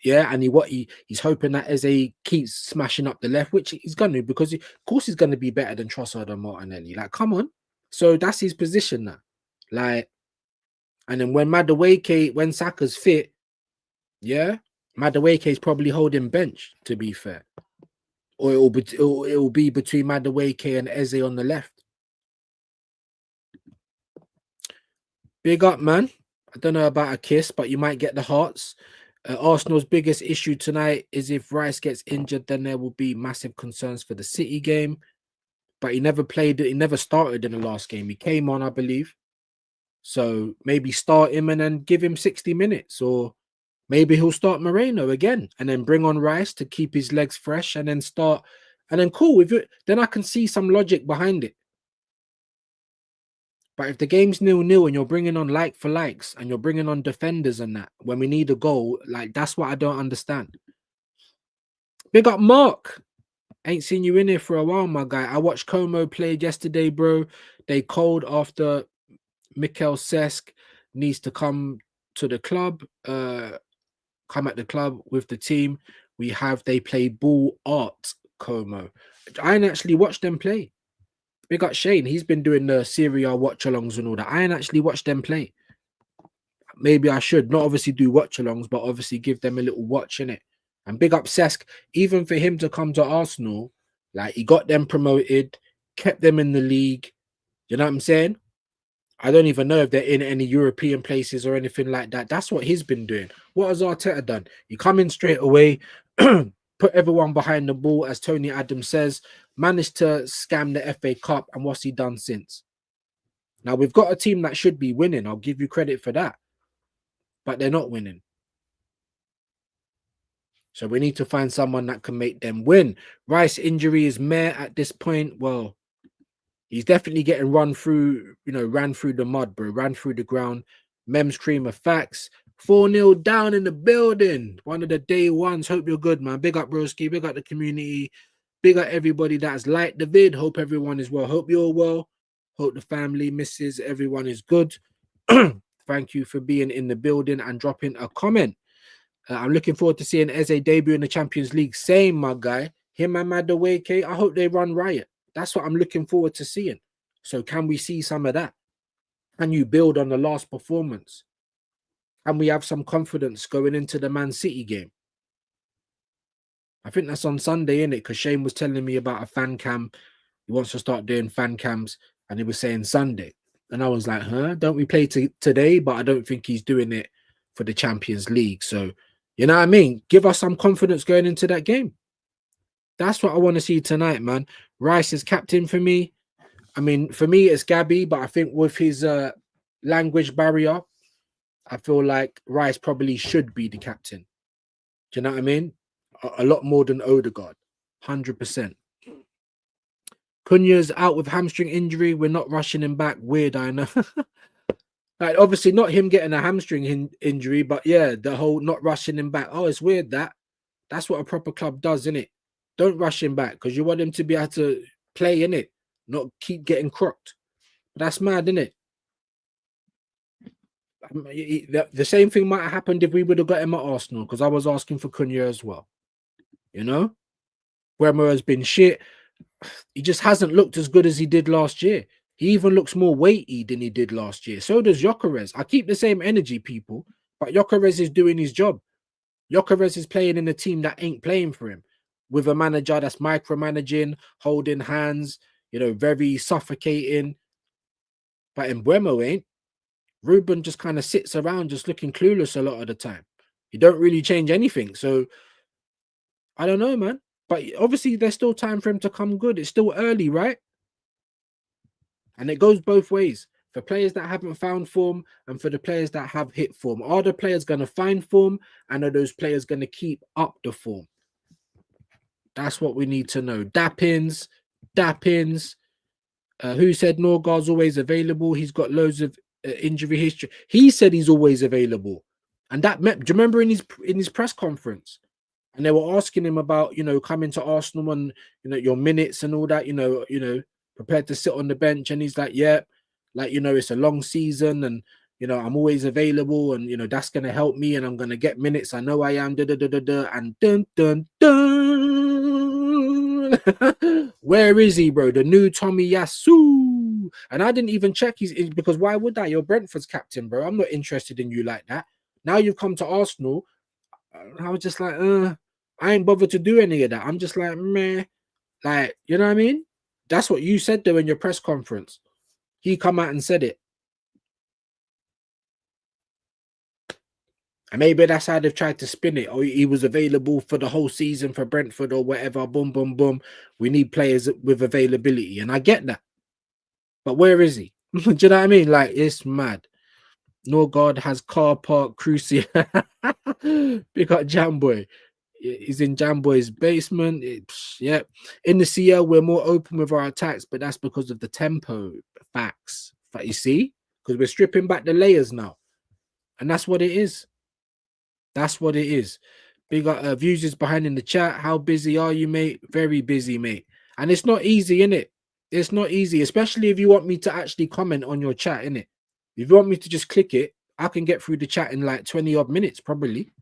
yeah. And he's hoping that Eze keeps smashing up the left, which he's going to, because of course he's going to be better than Trossard and Martinelli. Like, come on. So that's his position now. Like, and then when Madueke, when Saka's fit, yeah, Madueke is probably holding bench, to be fair. Or it'll be between Madueke and Eze on the left. Big up, man. I don't know about a kiss, but you might get the hearts. Arsenal's biggest issue tonight is if Rice gets injured, then there will be massive concerns for the City game. But he never played it. He never started in the last game. He came on, I believe. So maybe start him and then give him 60 minutes. Or maybe he'll start Moreno again and then bring on Rice to keep his legs fresh and then start. And then cool with it. Then I can see some logic behind it. But if the game's 0-0 and you're bringing on like for likes and you're bringing on defenders and that, when we need a goal, like that's what I don't understand. Big up Mark. Ain't seen you in here for a while, my guy. I watched Como played yesterday, bro. They cold after Mikel Cesc needs to come to the club, come at the club with the team. They play ball art Como. I ain't actually watched them play. Big up Shane. He's been doing the Serie A watch-alongs and all that. I ain't actually watched them play. Maybe I should. Not obviously do watch-alongs, but obviously give them a little watch in it. And big up Cesc, even for him to come to Arsenal, like he got them promoted, kept them in the league. You know what I'm saying? I don't even know if they're in any European places or anything like that. That's what he's been doing. What has Arteta done? You come in straight away, put everyone behind the ball, as Tony Adams says, managed to scam the FA Cup, and what's he done since? Now, we've got a team that should be winning. I'll give you credit for that. But they're not winning. So we need to find someone that can make them win. Rice injury is meh at this point. Well, he's definitely getting ran through the mud, bro. Ran through the ground. Mem's cream of facts. 4-0 down in the building. One of the day ones. Hope you're good, man. Big up, broski. Big up the community. Big up everybody that's liked the vid. Hope everyone is well. Hope you're well. Hope the family, misses, everyone is good. Thank you for being in the building and dropping a comment. I'm looking forward to seeing Eze debut in the Champions League. Same, my guy. Him and Madueke, I hope they run riot. That's what I'm looking forward to seeing. So can we see some of that? Can you build on the last performance? And we have some confidence going into the Man City game. I think that's on Sunday, innit? Because Shane was telling me about a fan cam. He wants to start doing fan cams. And he was saying Sunday. And I was like, huh? Don't we play today? But I don't think he's doing it for the Champions League. So, you know what I mean? Give us some confidence going into that game. That's what I want to see tonight, man. Rice is captain for me. I mean, for me, it's Gabby, but I think with his language barrier, I feel like Rice probably should be the captain. Do you know what I mean? A lot more than Odegaard. 100%. Cunha's out with hamstring injury. We're not rushing him back. Weird, I know. Like, obviously, not him getting a hamstring injury, but yeah, the whole not rushing him back. Oh, it's weird that. That's what a proper club does, isn't it? Don't rush him back because you want him to be able to play, in it, not keep getting crocked. That's mad, isn't it? The same thing might have happened if we would have got him at Arsenal, because I was asking for Cunha as well. You know? Bremer has been shit. He just hasn't looked as good as he did last year. He even looks more weighty than he did last year. So does Gyökeres. I keep the same energy, people, but Gyökeres is doing his job. Gyökeres is playing in a team that ain't playing for him, with a manager that's micromanaging, holding hands, very suffocating. But Mbeumo ain't. Ruben just kind of sits around just looking clueless a lot of the time. He don't really change anything. So I don't know, man. But obviously there's still time for him to come good. It's still early, right? And it goes both ways. For players that haven't found form and for the players that have hit form. Are the players going to find form? And are those players going to keep up the form? That's what we need to know. Dappins. Who said Norgard's always available? He's got loads of injury history. He said he's always available, and do you remember in his press conference? And they were asking him about, coming to Arsenal and your minutes and all that, prepared to sit on the bench, and he's like, yeah, like it's a long season, and I'm always available, and that's gonna help me, and I'm gonna get minutes. I know I am. Da, da, da, da, da, and dun dun dun. Where is he, bro? The new Tommy Yasu. And I didn't even check because why would I? You're Brentford's captain, bro. I'm not interested in you like that. Now you've come to Arsenal. I was just like, I ain't bothered to do any of that. I'm just like, meh. Like, you know what I mean? That's what you said though in your press conference. He come out and said it. And maybe that's how they've tried to spin it. Or he was available for the whole season for Brentford or whatever. Boom, boom, boom. We need players with availability. And I get that. But where is he? Do you know what I mean? Like, it's mad. Norgard has car park crucial. Big up Jamboy. He's in Jamboy's basement. Yeah. In the CL, we're more open with our attacks, but that's because of the tempo. Facts. But you see? Because we're stripping back the layers now. And that's what it is. That's what it is. Big up views is behind in the chat. How busy are you, mate? Very busy, mate. And it's not easy, innit? It's not easy, especially if you want me to actually comment on your chat, innit? If you want me to just click it, I can get through the chat in like 20 odd minutes, probably.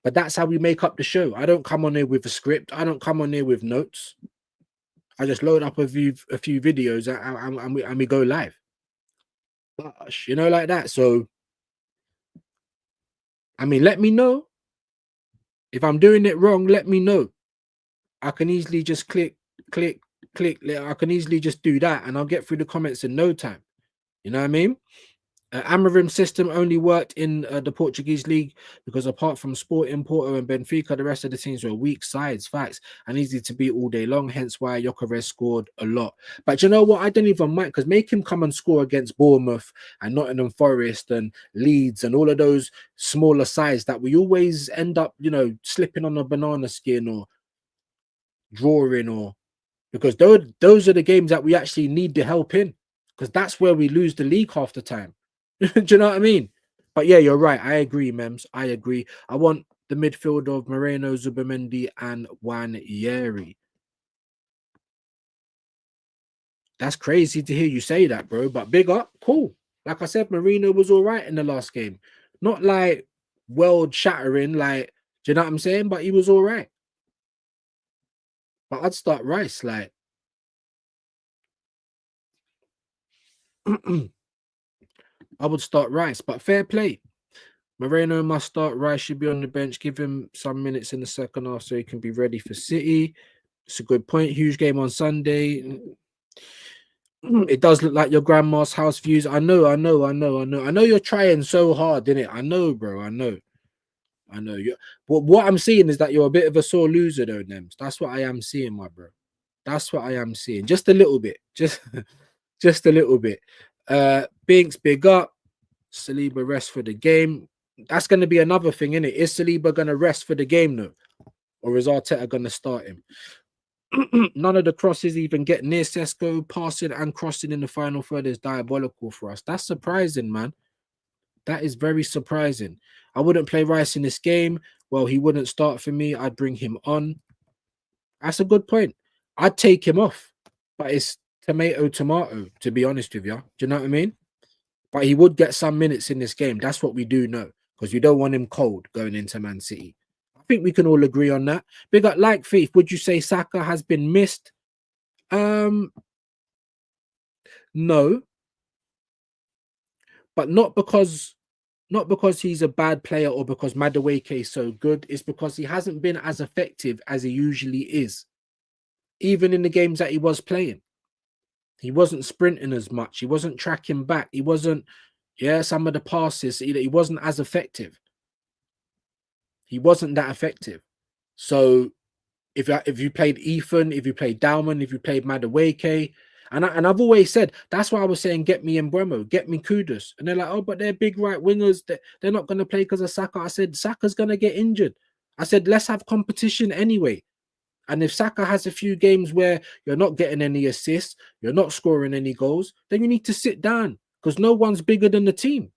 But that's how we make up the show. I don't come on here with a script. I don't come on here with notes. I just load up a few videos and we go live. Gosh, like that. So, I mean, let me know. If I'm doing it wrong, let me know. I can easily just click. I can easily just do that and I'll get through the comments in no time. You know what I mean? Amorim system only worked in the Portuguese league because apart from Sporting, Porto and Benfica, the rest of the teams were weak sides, facts, and easy to beat all day long, hence why Gyökeres scored a lot. But you know what? I don't even mind, because make him come and score against Bournemouth and Nottingham Forest and Leeds and all of those smaller sides that we always end up, slipping on a banana skin or drawing, or because those are the games that we actually need the help in, because that's where we lose the league half the time. Do you know what I mean? But yeah, you're right. I agree, Mems. I agree. I want the midfield of Moreno, Zubimendi, and Nwaneri. That's crazy to hear you say that, bro. But big up, cool. Like I said, Moreno was all right in the last game. Not like world shattering, like, do you know what I'm saying? But he was all right. But I'd start Rice, like. I would start Rice, but fair play. Moreno must start. Rice should be on the bench. Give him some minutes in the second half so he can be ready for City. It's a good point. Huge game on Sunday. It does look like your grandma's house views. I know. I know you're trying so hard, innit? I know, bro. I know. You. But what I'm seeing is that you're a bit of a sore loser, though, Nems. That's what I am seeing, my bro. That's what I am seeing. Just a little bit. Just a little bit. Binks, big up. Saliba rest for the game. That's going to be another thing, isn't it? Is Saliba going to rest for the game, though? Or is Arteta going to start him? None of the crosses even get near Sesko. Passing and crossing in the final third is diabolical for us. That's surprising, man. That is very surprising. I wouldn't play Rice in this game. Well, he wouldn't start for me. I'd bring him on. That's a good point. I'd take him off. But it's tomato, to be honest with you. Do you know what I mean? But he would get some minutes in this game. That's what we do know, because you don't want him cold going into Man City. I think we can all agree on that. Big up Like Thief. Would you say Saka has been missed? No. But not because he's a bad player or because Madueke is so good. It's because he hasn't been as effective as he usually is. Even in the games that he was playing. He wasn't sprinting as much. He wasn't tracking back. He wasn't, some of the passes, he wasn't as effective. He wasn't that effective. So if you played Ethan, if you played Dalman, if you played Madueke, and I've always said, that's why I was saying, get me Mbeumo, get me Kudus. And they're like, oh, but they're big right wingers. They're not going to play because of Saka. I said, Saka's going to get injured. I said, let's have competition anyway. And if Saka has a few games where you're not getting any assists, you're not scoring any goals, then you need to sit down because no one's bigger than the team.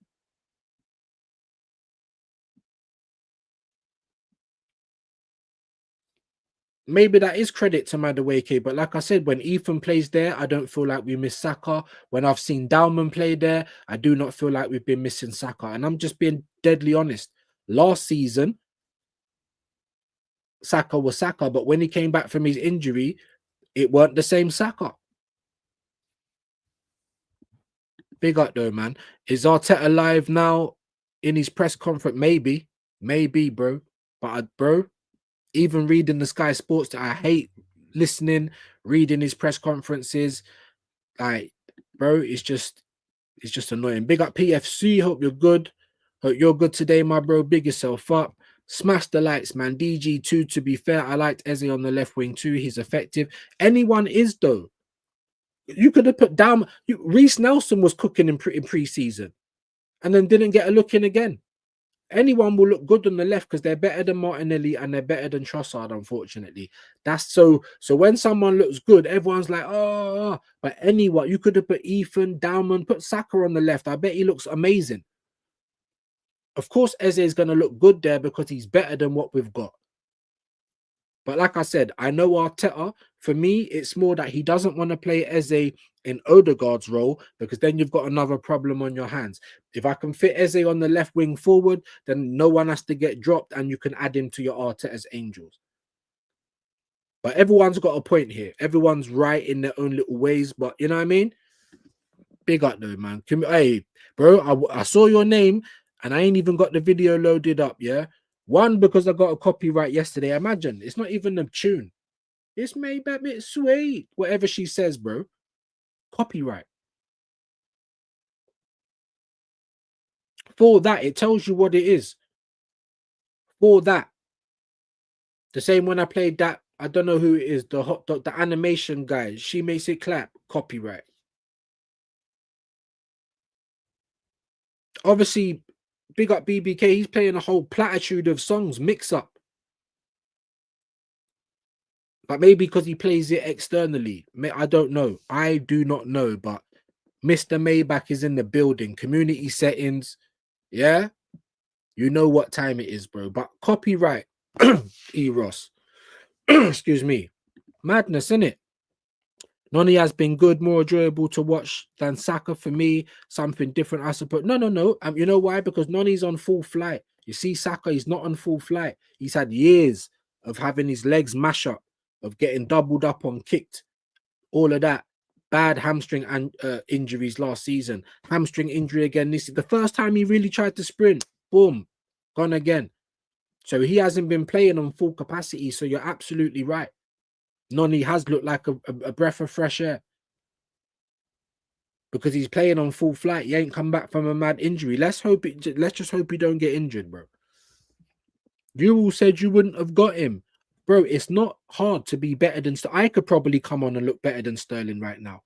Maybe that is credit to Madueke, but like I said, when Ethan plays there, I don't feel like we miss Saka. When I've seen Dalman play there, I do not feel like we've been missing Saka. And I'm just being deadly honest. Last season, Saka was Saka, but when he came back from his injury, it weren't the same Saka. Big up though, man. Is Arteta live now in his press conference? Maybe, bro. But bro, even reading the Sky Sports, I hate listening, reading his press conferences. Like, bro, it's just annoying. Big up PFC. Hope you're good. Hope you're good today, my bro. Big yourself up. Smash the lights, man. DG2, to be fair, I liked Eze on the left wing too. He's effective. Anyone is, though. You could have put down. Reece Nelson was cooking in pre-season and then didn't get a look in again. Anyone will look good on the left because they're better than Martinelli and they're better than Trossard, unfortunately. That's so when someone looks good, everyone's like, oh, but anyone, you could have put Ethan, Dalman, put Saka on the left. I bet he looks amazing. Of course, Eze is going to look good there because he's better than what we've got. But like I said, I know Arteta, for me, it's more that he doesn't want to play Eze in Odegaard's role because then you've got another problem on your hands. If I can fit Eze on the left wing forward, then no one has to get dropped and you can add him to your Arteta's Angels. But everyone's got a point here. Everyone's right in their own little ways. But you know what I mean? Big up though, man. Hey, bro, I saw your name and I ain't even got the video loaded up, yeah? One, because I got a copyright yesterday. Imagine, it's not even a tune. It's made that bit sweet. Whatever she says, bro. Copyright. For that, it tells you what it is. For that. The same when I played that, I don't know who it is, the hot dog, the animation guy. She makes it clap. Copyright. Obviously, big up BBK. He's playing a whole platitude of songs, mix up. But maybe because he plays it externally. I don't know. I do not know. But Mr. Maybach is in the building. Community settings. Yeah? You know what time it is, bro. But copyright. Eros. Excuse me. Madness, innit? Noni has been good, more enjoyable to watch than Saka for me. Something different, I suppose. No. You know why? Because Noni's on full flight. You see, Saka, he's not on full flight. He's had years of having his legs mash up, of getting doubled up on kicked, all of that. Bad hamstring and injuries last season. Hamstring injury again. This is the first time he really tried to sprint. Boom, gone again. So he hasn't been playing on full capacity. So you're absolutely right. Noni has looked like a breath of fresh air because he's playing on full flight. He ain't come back from a mad injury. Let's just hope he don't get injured, bro. You all said you wouldn't have got him, bro. It's not hard to be better than. I could probably come on and look better than Sterling right now,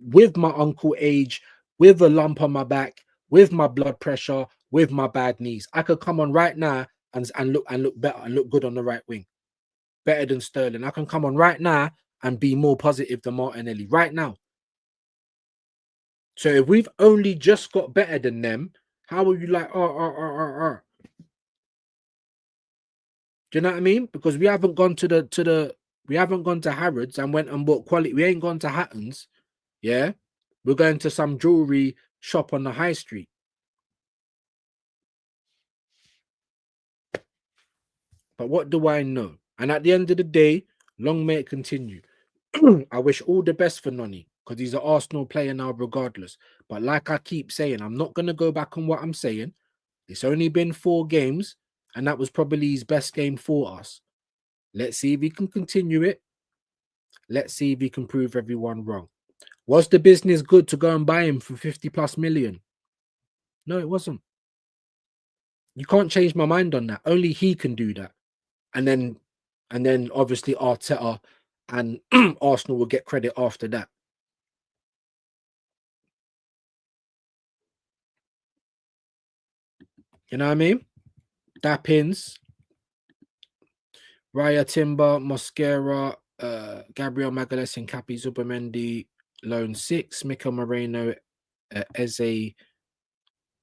with my uncle age, with a lump on my back, with my blood pressure, with my bad knees. I could come on right now and look better and look good on the right wing. Better than Sterling. I can come on right now and be more positive than Martinelli right now. So if we've only just got better than them, how are you like, Do you know what I mean? Because we haven't gone to Harrods and went and bought quality. We ain't gone to Hatton's. Yeah. We're going to some jewelry shop on the high street. But what do I know? And at the end of the day, long may it continue. I wish all the best for Noni because he's an Arsenal player now, regardless. But like I keep saying, I'm not going to go back on what I'm saying. It's only been 4 games, and that was probably his best game for us. Let's see if he can continue it. Let's see if he can prove everyone wrong. Was the business good to go and buy him for 50+ million? No, it wasn't. You can't change my mind on that. Only he can do that. And then obviously Arteta and Arsenal will get credit after that. You know what I mean? That pins. Raya Timber, Mosquera, Gabriel Magalhaes and Capi Zubamendi, loan 6, Mikel Moreno, Eze,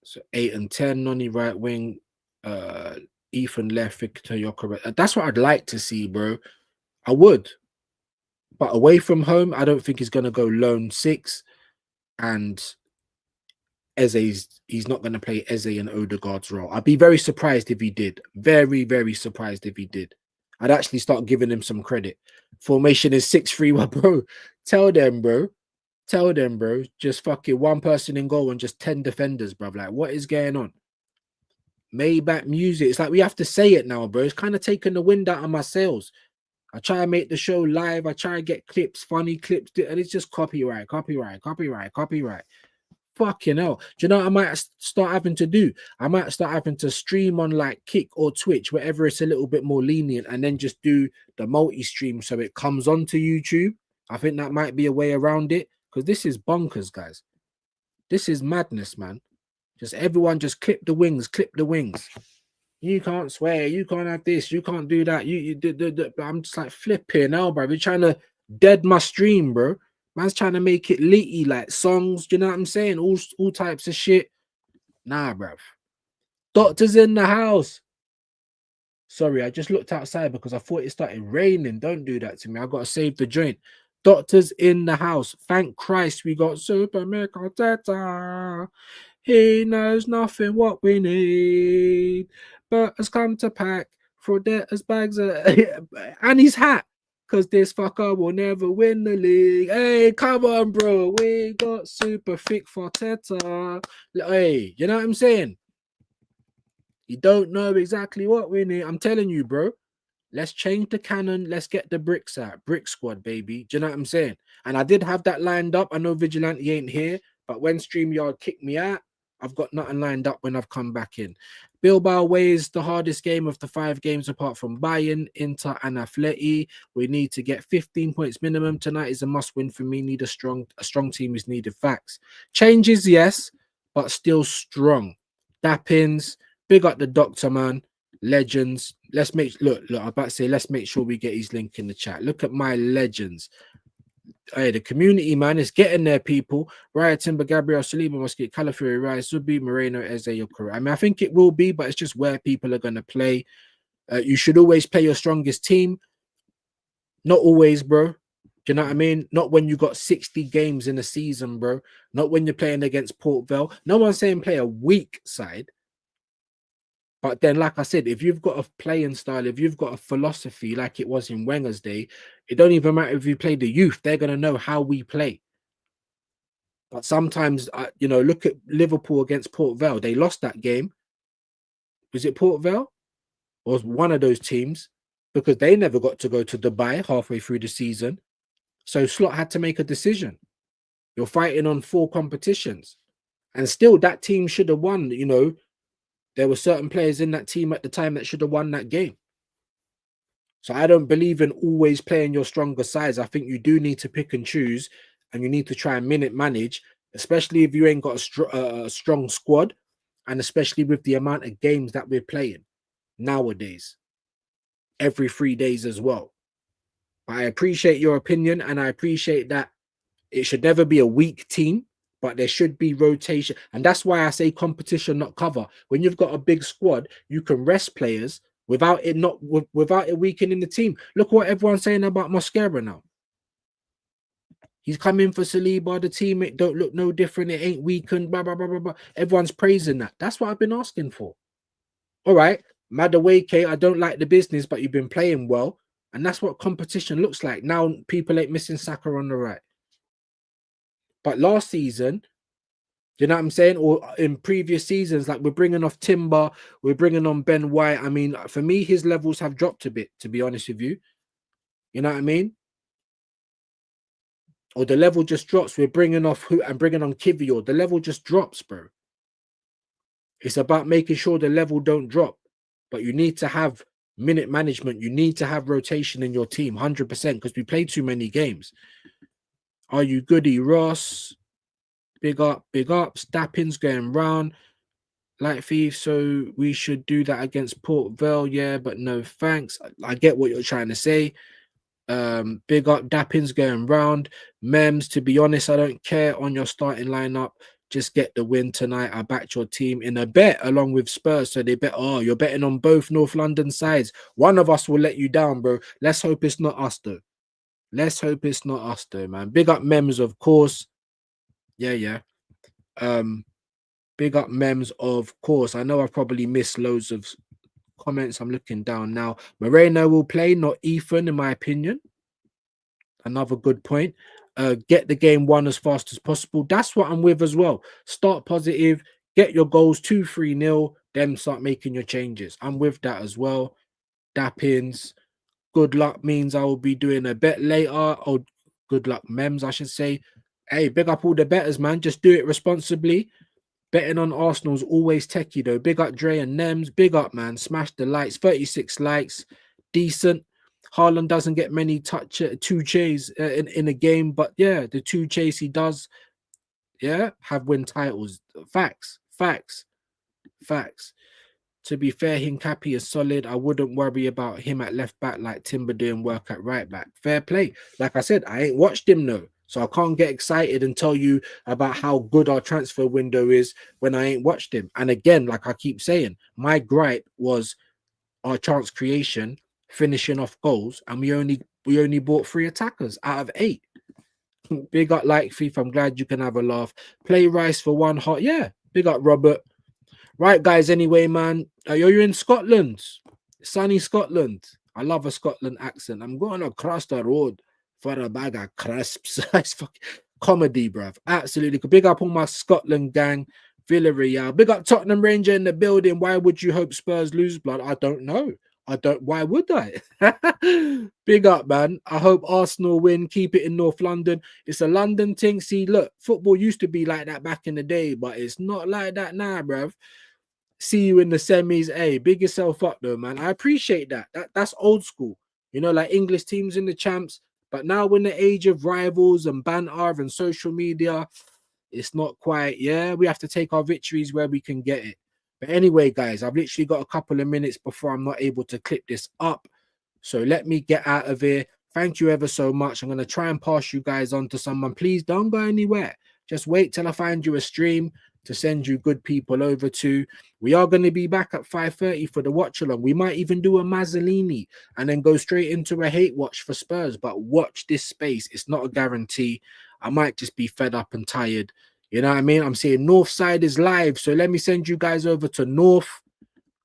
so 8 and 10, Noni right wing, Ethan left, Victor Jokeres. That's what I'd like to see, bro. I would. But away from home, I don't think he's going to go loan 6. And he's not going to play Eze and Odegaard's role. I'd be very surprised if he did. Very, very surprised if he did. I'd actually start giving him some credit. Formation is 6-3-1, bro. Tell them, bro. Tell them, bro. Just fucking one person in goal and just 10 defenders, bro. Like, what is going on? Maybach music. It's like we have to say it now, bro. It's kind of taking the wind out of my sails. I try and make the show live. I try and get clips, funny clips, and it's just copyright. Fucking hell. Do you know what I might start having to do? I might start having to stream on like Kick or Twitch, wherever it's a little bit more lenient, and then just do the multi-stream so it comes onto YouTube. I think that might be a way around it, because this is bonkers, guys. This is madness, man. Just everyone just clip the wings. You can't swear, you can't have this, you can't do that. I'm just like flipping now, bro. You're trying to dead my stream, bro. Man's trying to make it litty, like songs. Do you know what I'm saying? All types of shit. Nah, bruv. Doctor's in the house. Sorry, I just looked outside because I thought it started raining. Don't do that to me. I got to save the joint. Doctor's in the house. Thank Christ we got Super Mega Teta. He knows nothing what we need, but has come to pack for debtors bags and his hat. Because this fucker will never win the league. Hey, come on, bro. We got super thick for Teta. Hey, you know what I'm saying? You don't know exactly what we need. I'm telling you, bro. Let's change the cannon. Let's get the bricks out. Brick squad, baby. Do you know what I'm saying? And I did have that lined up. I know Vigilante ain't here, but when StreamYard kicked me out, I've got nothing lined up when I've come back in. Bilbao away is the hardest game of the 5 games apart from Bayern, Inter, and Atleti. We need to get 15 points minimum. Tonight is a must-win for me. A strong team is needed. Facts. Changes, yes, but still strong. Dappins, big up the doctor, man. Legends. Let's make look. I'm about to say, let's make sure we get his link in the chat. Look at my legends. Hey, the community, man, is getting there, people. Raya Timber, Gabriel, Saliba, Mosquito, Calafiori, Rice, Zubi, Moreno, Eze, Yokoro. I mean, I think it will be, but it's just where people are going to play. You should always play your strongest team. Not always, bro. Do you know what I mean? Not when you got 60 games in a season, bro. Not when you're playing against Port Vale. No one's saying play a weak side. But then, like I said, if you've got a playing style, if you've got a philosophy like it was in Wenger's day, it don't even matter if you play the youth. They're going to know how we play. But sometimes, you know, look at Liverpool against Port Vale. They lost that game. Was it Port Vale? Or was one of those teams? Because they never got to go to Dubai halfway through the season. So Slot had to make a decision. You're fighting on 4 competitions. And still, that team should have won, you know. There were certain players in that team at the time that should have won that game. So I don't believe in always playing your stronger sides. I think you do need to pick and choose, and you need to try and minute manage, especially if you ain't got a strong squad, and especially with the amount of games that we're playing nowadays, every 3 days as well. I appreciate your opinion, and I appreciate that it should never be a weak team. But there should be rotation. And that's why I say competition, not cover. When you've got a big squad, you can rest players without it weakening the team. Look what everyone's saying about Mosquera now. He's coming for Saliba, the team, it don't look no different. It ain't weakened, blah, blah, blah, blah, blah. Everyone's praising that. That's what I've been asking for. All right, Madawake, I don't like the business, but you've been playing well. And that's what competition looks like. Now people ain't missing Saka on the right. But last season, you know what I'm saying? Or in previous seasons, like we're bringing off Timber, we're bringing on Ben White. I mean, for me, his levels have dropped a bit, to be honest with you. You know what I mean? Or the level just drops. We're bringing off who and bringing on Kivior. The level just drops, bro. It's about making sure the level don't drop. But you need to have minute management. You need to have rotation in your team, 100%, because we play too many games. Are you goody, Ross? Big up, big up. Stappins going round. Like Thief, so we should do that against Port Vale, yeah, but no thanks. I get what you're trying to say. Big up Dappins going round. Mems, to be honest, I don't care on your starting lineup. Just get the win tonight. I backed your team in a bet along with Spurs. So they bet, oh, you're betting on both North London sides. One of us will let you down, bro. Let's hope it's not us, though. Let's hope it's not us, though, man. Big up Mems, of course. Yeah. Big up Mems, of course. I know I've probably missed loads of comments. I'm looking down now. Moreno will play, not Ethan, in my opinion. Another good point. Get the game won as fast as possible. That's what I'm with as well. Start positive, get your goals 2-3-0, then start making your changes. I'm with that as well. Dappins. Good luck means I will be doing a bet later. Or good luck, Mems, I should say. Hey, big up all the betters, man. Just do it responsibly. Betting on Arsenal's always techie, though. Big up Dre and Nems. Big up, man. Smash the likes. 36 likes. Decent. Haaland doesn't get many two chase in a game, but yeah, the two chase he does, yeah, have win titles. Facts. To be fair, Hincapi is solid. I wouldn't worry about him at left back like Timber doing work at right back. Fair play. Like I said, I ain't watched him though, so I can't get excited and tell you about how good our transfer window is when I ain't watched him. And again, like I keep saying, my gripe was our chance creation, finishing off goals, and we only bought 3 attackers out of 8. Big up like Thief. I'm glad you can have a laugh. Play Rice for one hot. Yeah. Big up Robert. Right, guys. Anyway, man, you're in Scotland, sunny Scotland. I love a Scotland accent. I'm going across the road for a bag of crisps. It's fucking comedy, bruv. Absolutely. Big up all my Scotland gang. Villarreal. Big up Tottenham Ranger in the building. Why would you hope Spurs lose, blood? I don't know. Why would I? Big up, man. I hope Arsenal win. Keep it in North London. It's a London thing. See, look, football used to be like that back in the day, but it's not like that now, bruv. See you in the semis. Hey, big yourself up though, man. I appreciate that. That's old school. You know, like English teams in the champs. But now in the age of rivals and banter and social media, it's not quite, yeah, we have to take our victories where we can get it. But anyway, guys, I've literally got a couple of minutes before I'm not able to clip this up. So let me get out of here. Thank you ever so much. I'm going to try and pass you guys on to someone. Please don't go anywhere. Just wait till I find you a stream to send you good people over to. We are going to be back at 5:30 for the watch along. We might even do a Mazzolini and then go straight into a hate watch for Spurs. But watch this space. It's not a guarantee. I might just be fed up and tired. You know what I mean? I'm saying North side is live. So let me send you guys over to North.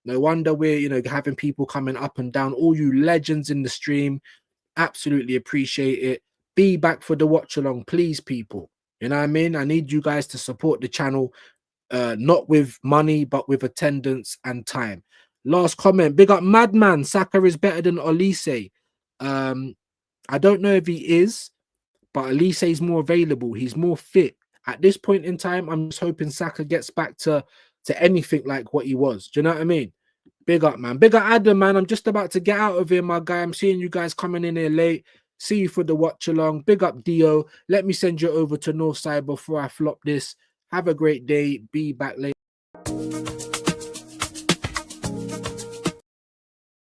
No wonder we're, you know, having people coming up and down. All you legends in the stream. Absolutely appreciate it. Be back for the watch along, please, people. You know what I mean? I need you guys to support the channel, not with money, but with attendance and time. Last comment. Big up Madman. Saka is better than Olise. I don't know if he is, but Olise is more available. He's more fit. At this point in time, I'm just hoping Saka gets back to anything like what he was. Do you know what I mean? Big up, man. Big up Adam, man. I'm just about to get out of here, my guy. I'm seeing you guys coming in here late. See you for the watch along. Big up Dio. Let me send you over to Northside before I flop this. Have a great day. Be back later.